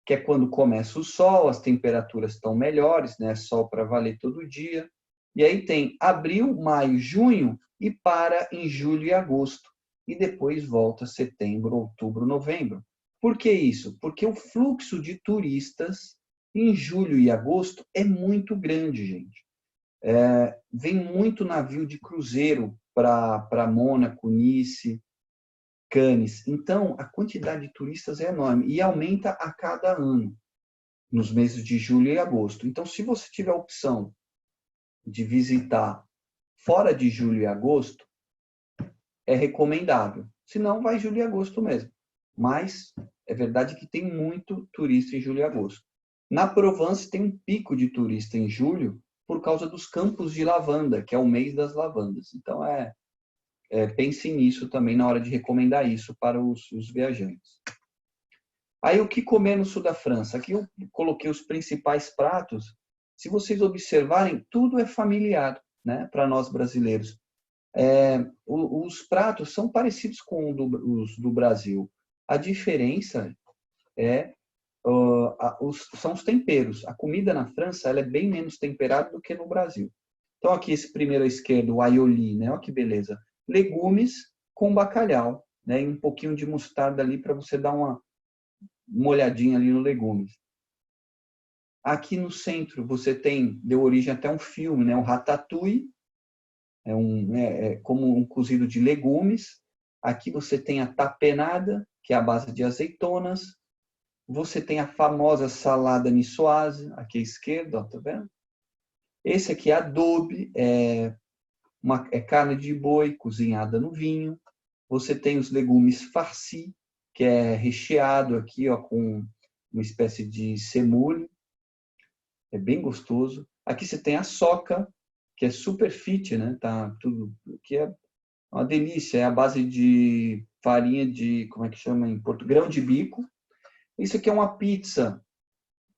que é quando começa o sol, as temperaturas estão melhores, né? Sol para valer todo dia. E aí tem abril, maio, junho e para em julho e agosto. E depois volta setembro, outubro, novembro. Por que isso? Porque o fluxo de turistas em julho e agosto é muito grande, gente. Vem muito navio de cruzeiro para Mônaco, Nice, Cannes. Então, a quantidade de turistas é enorme e aumenta a cada ano, nos meses de julho e agosto. Então, se você tiver a opção de visitar fora de julho e agosto, é recomendável. Se não, vai julho e agosto mesmo. Mas é verdade que tem muito turista em julho e agosto. Na Provence tem um pico de turista em julho por causa dos campos de lavanda, que é o mês das lavandas. Então, pense nisso também na hora de recomendar isso para os viajantes. Aí, o que comer no sul da França? Aqui eu coloquei os principais pratos. Se vocês observarem, tudo é familiar, né, para nós brasileiros. Os pratos são parecidos com os do Brasil. A diferença são os temperos. A comida na França ela é bem menos temperada do que no Brasil. Então, aqui esse primeiro à esquerda, o aioli, né? Olha que beleza. Legumes com bacalhau, né? E um pouquinho de mostarda ali para você dar uma olhadinha ali no legumes. Aqui no centro você deu origem até um filme, né? O Ratatouille, como um cozido de legumes. Aqui você tem a tapenada, que é a base de azeitonas. Você tem a famosa salada niçoise, aqui à esquerda, ó, tá vendo? Esse aqui é adobe, é carne de boi cozinhada no vinho. Você tem os legumes farcis, que é recheado aqui, ó, com uma espécie de semoule. É bem gostoso. Aqui você tem a soca, que é super fit, né? Tá tudo que é uma delícia. É a base de farinha de, como é que chama em português? Grão de bico. Isso aqui é uma pizza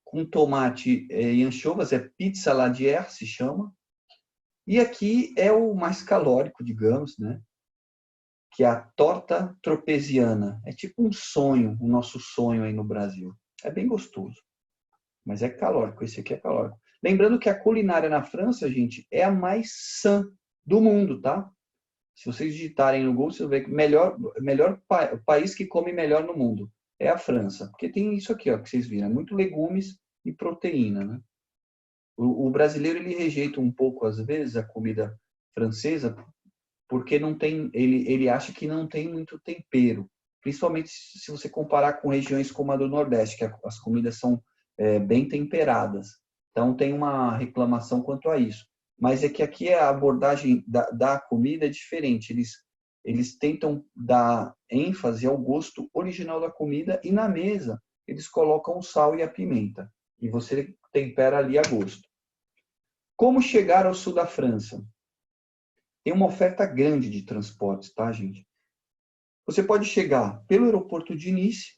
com tomate e anchovas, é pizza Ladière, se chama. E aqui é o mais calórico, digamos, né? Que é a torta tropesiana. É tipo um sonho, o nosso sonho aí no Brasil. É bem gostoso, mas é calórico. Esse aqui é calórico. Lembrando que a culinária na França, gente, é a mais sã do mundo, tá? Se vocês digitarem no Google, vocês vão ver que o país que come melhor no mundo é a França. Porque tem isso aqui, ó, que vocês viram, muito legumes e proteína, né? O brasileiro, ele rejeita um pouco, às vezes, a comida francesa, porque não tem, ele acha que não tem muito tempero. Principalmente se você comparar com regiões como a do Nordeste, que as comidas são bem temperadas. Então, tem uma reclamação quanto a isso. Mas é que aqui a abordagem da comida é diferente. Eles tentam dar ênfase ao gosto original da comida e na mesa eles colocam o sal e a pimenta. E você tempera ali a gosto. Como chegar ao sul da França? Tem uma oferta grande de transportes, tá, gente? Você pode chegar pelo aeroporto de Nice,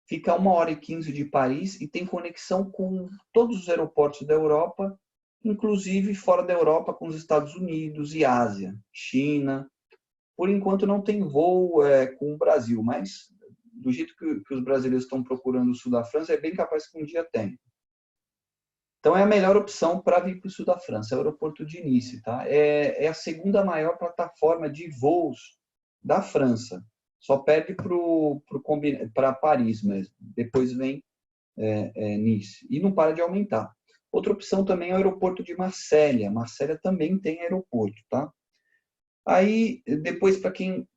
fica 1h15 de Paris e tem conexão com todos os aeroportos da Europa, inclusive fora da Europa com os Estados Unidos e Ásia, China. Por enquanto não tem voo com o Brasil, mas do jeito que os brasileiros estão procurando o sul da França, é bem capaz que um dia tenha. Então é a melhor opção para vir para o sul da França, é o aeroporto de Nice, tá? É a segunda maior plataforma de voos da França. Só perde para Paris mesmo. Depois vem Nice. E não para de aumentar. Outra opção também é o aeroporto de Marselha. Marselha também tem aeroporto, tá? Aí, depois, para quem...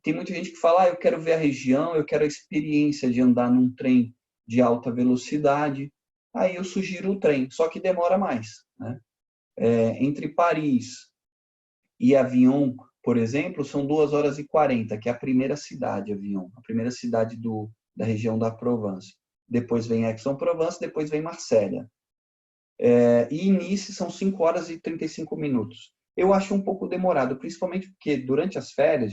Tem muita gente que fala, eu quero ver a região, eu quero a experiência de andar num trem de alta velocidade. Aí eu sugiro o trem, só que demora mais, né? Entre Paris e Avignon, por exemplo, são 2h40, que é a primeira cidade, Avignon, a primeira cidade da região da Provence. Depois vem Aix-en-Provence, depois vem Marselha. E Nice são 5h35. Eu acho um pouco demorado, principalmente porque durante as férias,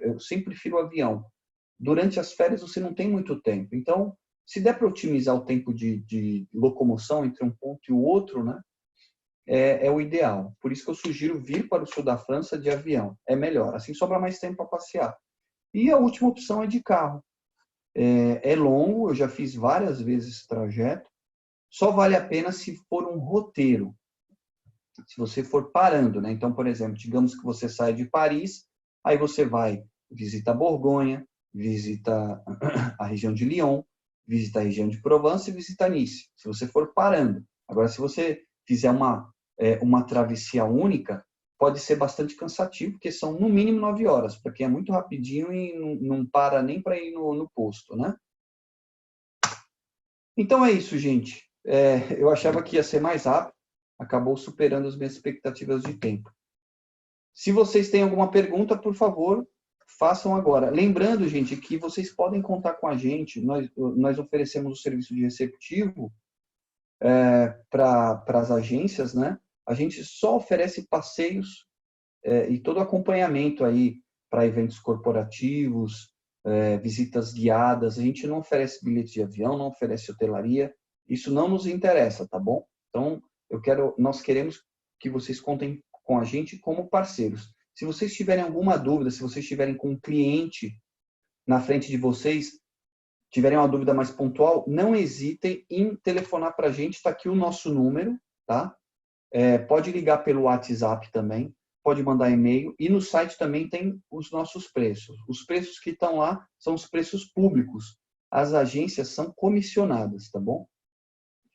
eu sempre prefiro o avião. Durante as férias você não tem muito tempo. Então, se der para otimizar o tempo de locomoção entre um ponto e o outro, né, é o ideal. Por isso que eu sugiro vir para o sul da França de avião. É melhor. Assim sobra mais tempo para passear. E a última opção é de carro. É longo, eu já fiz várias vezes esse trajeto. Só vale a pena se for um roteiro. Se você for parando, né? Então, por exemplo, digamos que você sai de Paris, aí você vai, visita Borgonha, visita a região de Lyon, visita a região de Provence e visita Nice. Se você for parando. Agora, se você fizer uma travessia única, pode ser bastante cansativo, porque são no mínimo 9 horas, porque é muito rapidinho e não para nem para ir no posto, né? Então é isso, gente. Eu achava que ia ser mais rápido, acabou superando as minhas expectativas de tempo. Se vocês têm alguma pergunta, por favor, façam agora. Lembrando, gente, que vocês podem contar com a gente. Nós oferecemos o serviço de receptivo para as agências, né? A gente só oferece passeios e todo acompanhamento aí para eventos corporativos, visitas guiadas. A gente não oferece bilhete de avião, não oferece hotelaria. Isso não nos interessa, tá bom? Então, nós queremos que vocês contem com a gente como parceiros. Se vocês tiverem alguma dúvida, se vocês estiverem com um cliente na frente de vocês, tiverem uma dúvida mais pontual, não hesitem em telefonar para a gente. Está aqui o nosso número, tá? Pode ligar pelo WhatsApp também, pode mandar e-mail. E no site também tem os nossos preços. Os preços que estão lá são os preços públicos. As agências são comissionadas, tá bom?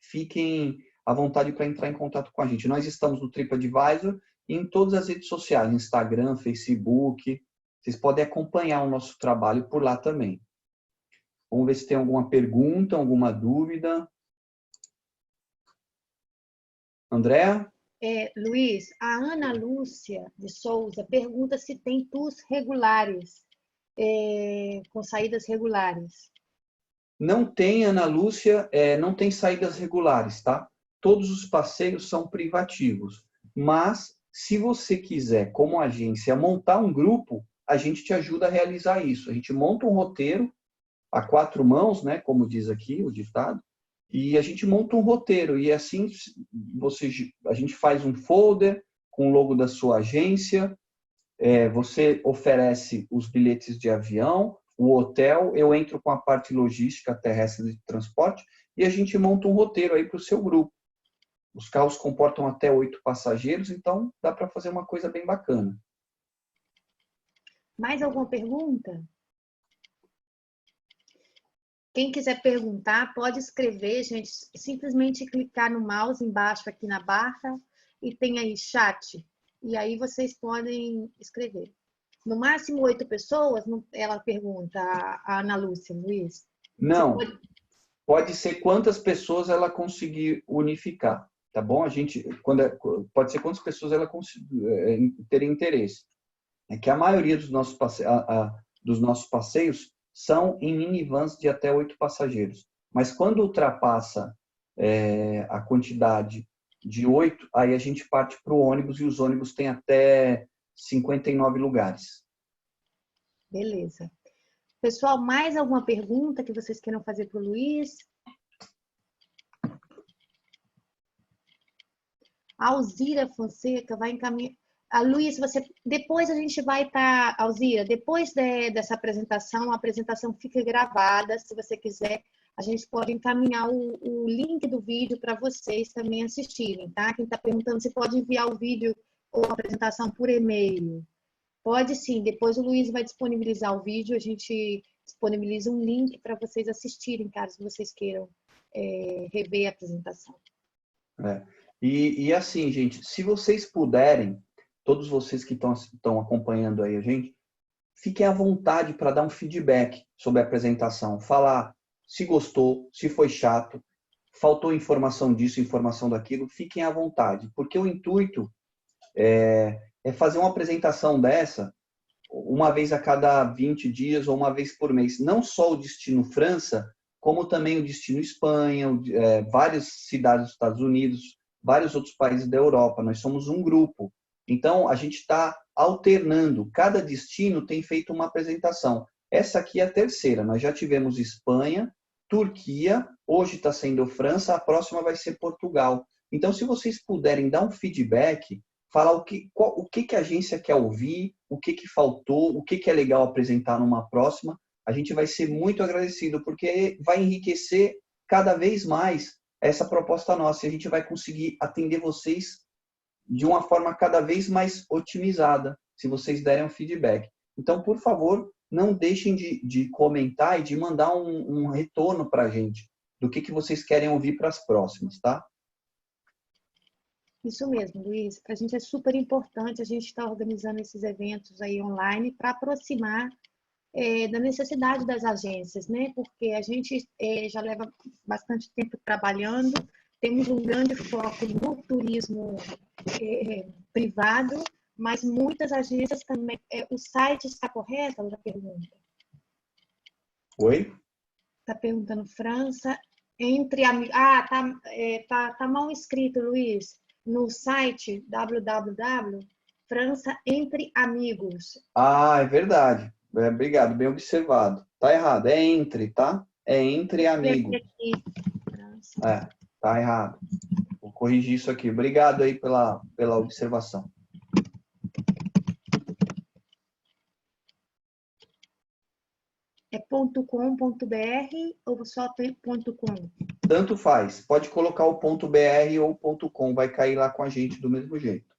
Fiquem à vontade para entrar em contato com a gente. Nós estamos no TripAdvisor e em todas as redes sociais, Instagram, Facebook. Vocês podem acompanhar o nosso trabalho por lá também. Vamos ver se tem alguma pergunta, alguma dúvida. Andréa? Luiz, a Ana Lúcia de Souza pergunta se tem tours regulares, com saídas regulares. Não tem, Ana Lúcia, não tem saídas regulares, tá? Todos os passeios são privativos. Mas, se você quiser, como agência, montar um grupo, a gente te ajuda a realizar isso. A gente monta um roteiro a 4 mãos, né, como diz aqui o ditado, e a gente monta um roteiro. E assim, a gente faz um folder com o logo da sua agência, você oferece os bilhetes de avião, o hotel, eu entro com a parte logística terrestre de transporte e a gente monta um roteiro aí para o seu grupo. Os carros comportam até 8 passageiros, então dá para fazer uma coisa bem bacana. Mais alguma pergunta? Quem quiser perguntar, pode escrever, gente. Simplesmente clicar no mouse embaixo aqui na barra e tem aí chat. E aí vocês podem escrever. No máximo 8 pessoas, ela pergunta, a Ana Lúcia, Luiz. Não, pode ser quantas pessoas ela conseguir unificar, tá bom? Pode ser quantas pessoas ela ter interesse. É que a maioria dos nossos passeios são em minivans de até 8 passageiros. Mas quando ultrapassa a quantidade de 8, aí a gente parte para o ônibus e os ônibus têm até 59 lugares. Beleza. Pessoal, mais alguma pergunta que vocês queiram fazer para o Luiz? A Alzira Fonseca vai encaminhar. Luiz, depois a gente vai estar, Alzira, depois dessa apresentação, a apresentação fica gravada, se você quiser, a gente pode encaminhar o link do vídeo para vocês também assistirem, tá? Quem está perguntando se pode enviar o vídeo ou a apresentação por e-mail. Pode sim, depois o Luiz vai disponibilizar o vídeo, a gente disponibiliza um link para vocês assistirem, caso vocês queiram rever a apresentação. E assim, gente, se vocês puderem, todos vocês que estão acompanhando aí a gente, fiquem à vontade para dar um feedback sobre a apresentação, falar se gostou, se foi chato, faltou informação disso, informação daquilo, fiquem à vontade, porque o intuito é fazer uma apresentação dessa uma vez a cada 20 dias ou uma vez por mês. Não só o destino França, como também o destino Espanha, várias cidades dos Estados Unidos, vários outros países da Europa. Nós somos um grupo. Então, a gente está alternando. Cada destino tem feito uma apresentação. Essa aqui é a terceira. Nós já tivemos Espanha, Turquia, hoje está sendo França, a próxima vai ser Portugal. Então, se vocês puderem dar um feedback, falar o que a agência quer ouvir, o que faltou, o que é legal apresentar numa próxima, a gente vai ser muito agradecido, porque vai enriquecer cada vez mais essa proposta nossa. E a gente vai conseguir atender vocês de uma forma cada vez mais otimizada, se vocês derem um feedback. Então, por favor, não deixem de comentar e de mandar um retorno para a gente do que vocês querem ouvir para as próximas, tá? Isso mesmo, Luiz. Para a gente é super importante a gente estar organizando esses eventos aí online para aproximar da necessidade das agências, né? Porque a gente já leva bastante tempo trabalhando, temos um grande foco no turismo privado, mas muitas agências também. O site está correto? Ela pergunta. Oi? Está perguntando França entre amigos. Tá mal escrito, Luiz. No site www.França entre amigos. É verdade. Obrigado, bem observado. Tá errado, é entre, tá? É entre amigos. Tá errado. Vou corrigir isso aqui. Obrigado aí pela observação. É .com.br ou só tem .com? Tanto faz. Pode colocar o .br ou .com, vai cair lá com a gente do mesmo jeito.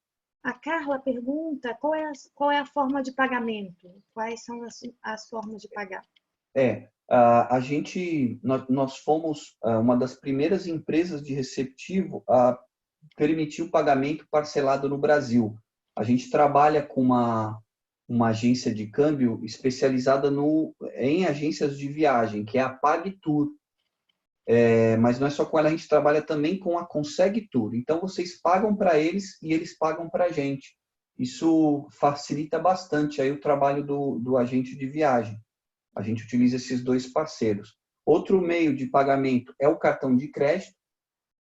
A Carla pergunta qual é a forma de pagamento? Quais são as formas de pagar? Nós fomos uma das primeiras empresas de receptivo a permitir o pagamento parcelado no Brasil. A gente trabalha com uma agência de câmbio especializada em agências de viagem, que é a PagTour. Mas não é só com ela, a gente trabalha também com a Consegue Tour. Então, vocês pagam para eles e eles pagam para a gente. Isso facilita bastante aí o trabalho do agente de viagem. A gente utiliza esses dois parceiros. Outro meio de pagamento é o cartão de crédito.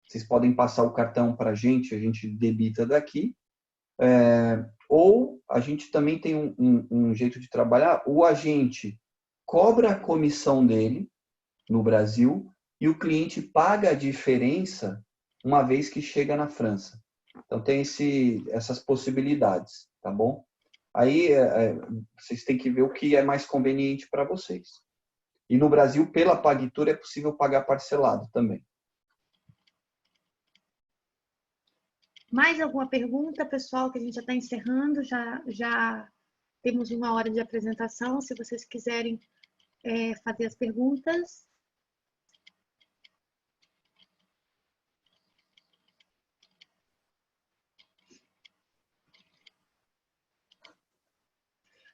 Vocês podem passar o cartão para a gente debita daqui. Ou a gente também tem um jeito de trabalhar. O agente cobra a comissão dele no Brasil e o cliente paga a diferença uma vez que chega na França. Então, tem essas possibilidades, tá bom? Aí, vocês têm que ver o que é mais conveniente para vocês. E no Brasil, pela PagTour, é possível pagar parcelado também. Mais alguma pergunta, pessoal, que a gente já está encerrando, já temos 1 hora de apresentação, se vocês quiserem fazer as perguntas.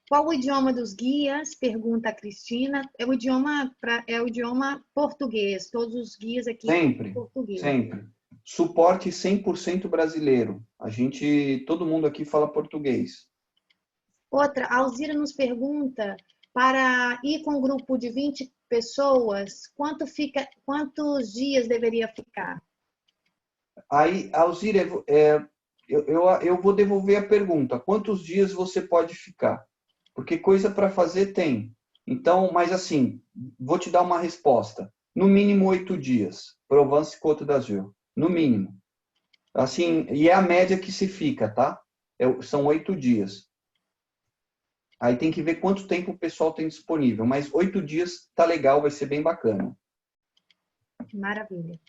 Qual o idioma dos guias? Pergunta a Cristina. É o idioma português. Todos os guias aqui Sempre, português. sempre. Suporte 100% brasileiro. Todo mundo aqui fala português. Outra, a Alzira nos pergunta, para ir com um grupo de 20 pessoas, quantos dias deveria ficar? Aí, Alzira, eu vou devolver a pergunta. Quantos dias você pode ficar? Porque coisa para fazer tem. Então, mas assim, vou te dar uma resposta. No mínimo 8 dias. Provence e Côte d'Azur. No mínimo. Assim, e é a média que se fica, tá? São 8 dias. Aí tem que ver quanto tempo o pessoal tem disponível. Mas 8 dias tá legal, vai ser bem bacana. Maravilha.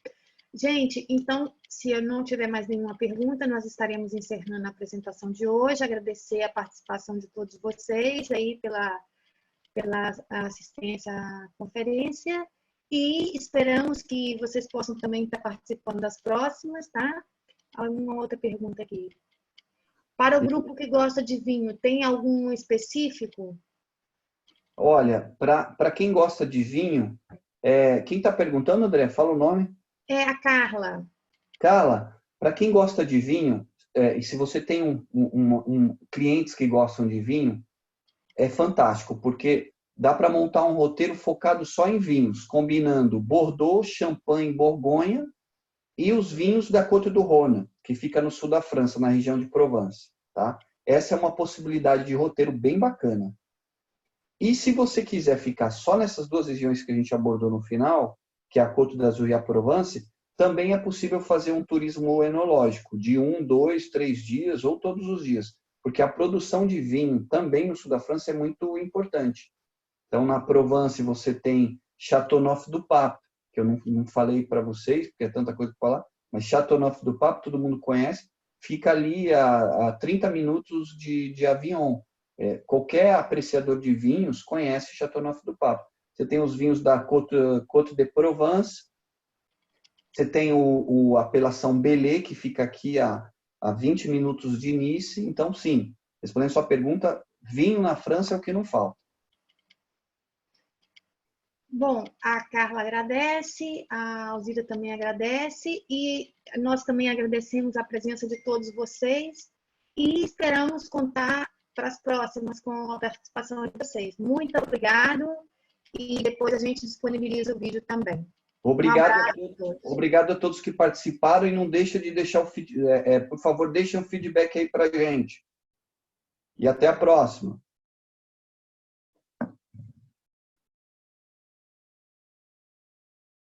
Gente, então, se eu não tiver mais nenhuma pergunta, nós estaremos encerrando a apresentação de hoje. Agradecer a participação de todos vocês aí pela assistência à conferência e esperamos que vocês possam também estar participando das próximas, tá? Alguma outra pergunta aqui? Para o grupo que gosta de vinho, tem algum específico? Olha, para quem gosta de vinho, quem está perguntando, André? Fala o nome. É a Carla. Carla, para quem gosta de vinho, e se você tem clientes que gostam de vinho, é fantástico, porque dá para montar um roteiro focado só em vinhos, combinando Bordeaux, Champagne, Borgonha e os vinhos da Côte du Rhône, que fica no sul da França, na região de Provence. Tá? Essa é uma possibilidade de roteiro bem bacana. E se você quiser ficar só nessas duas regiões que a gente abordou no final, que é a Côte d'Azur e a Provence, também é possível fazer um turismo enológico, de 1, 2, 3 dias ou todos os dias, porque a produção de vinho também no sul da França é muito importante. Então, na Provence você tem Châteauneuf-du-Pape, que eu não falei para vocês, porque é tanta coisa para falar, mas Châteauneuf-du-Pape todo mundo conhece, fica ali a 30 minutos de Avignon. Qualquer apreciador de vinhos conhece Châteauneuf-du-Pape. Você tem os vinhos da Côte de Provence, você tem a apelação Belay, que fica aqui a 20 minutos de Nice. Então, sim, respondendo a sua pergunta, vinho na França é o que não falta. Bom, a Carla agradece, a Alzira também agradece e nós também agradecemos a presença de todos vocês e esperamos contar para as próximas com a participação de vocês. Muito obrigado e depois a gente disponibiliza o vídeo também. Obrigado a todos que participaram e não deixa de deixar por favor, deixem um feedback aí para a gente. E até a próxima.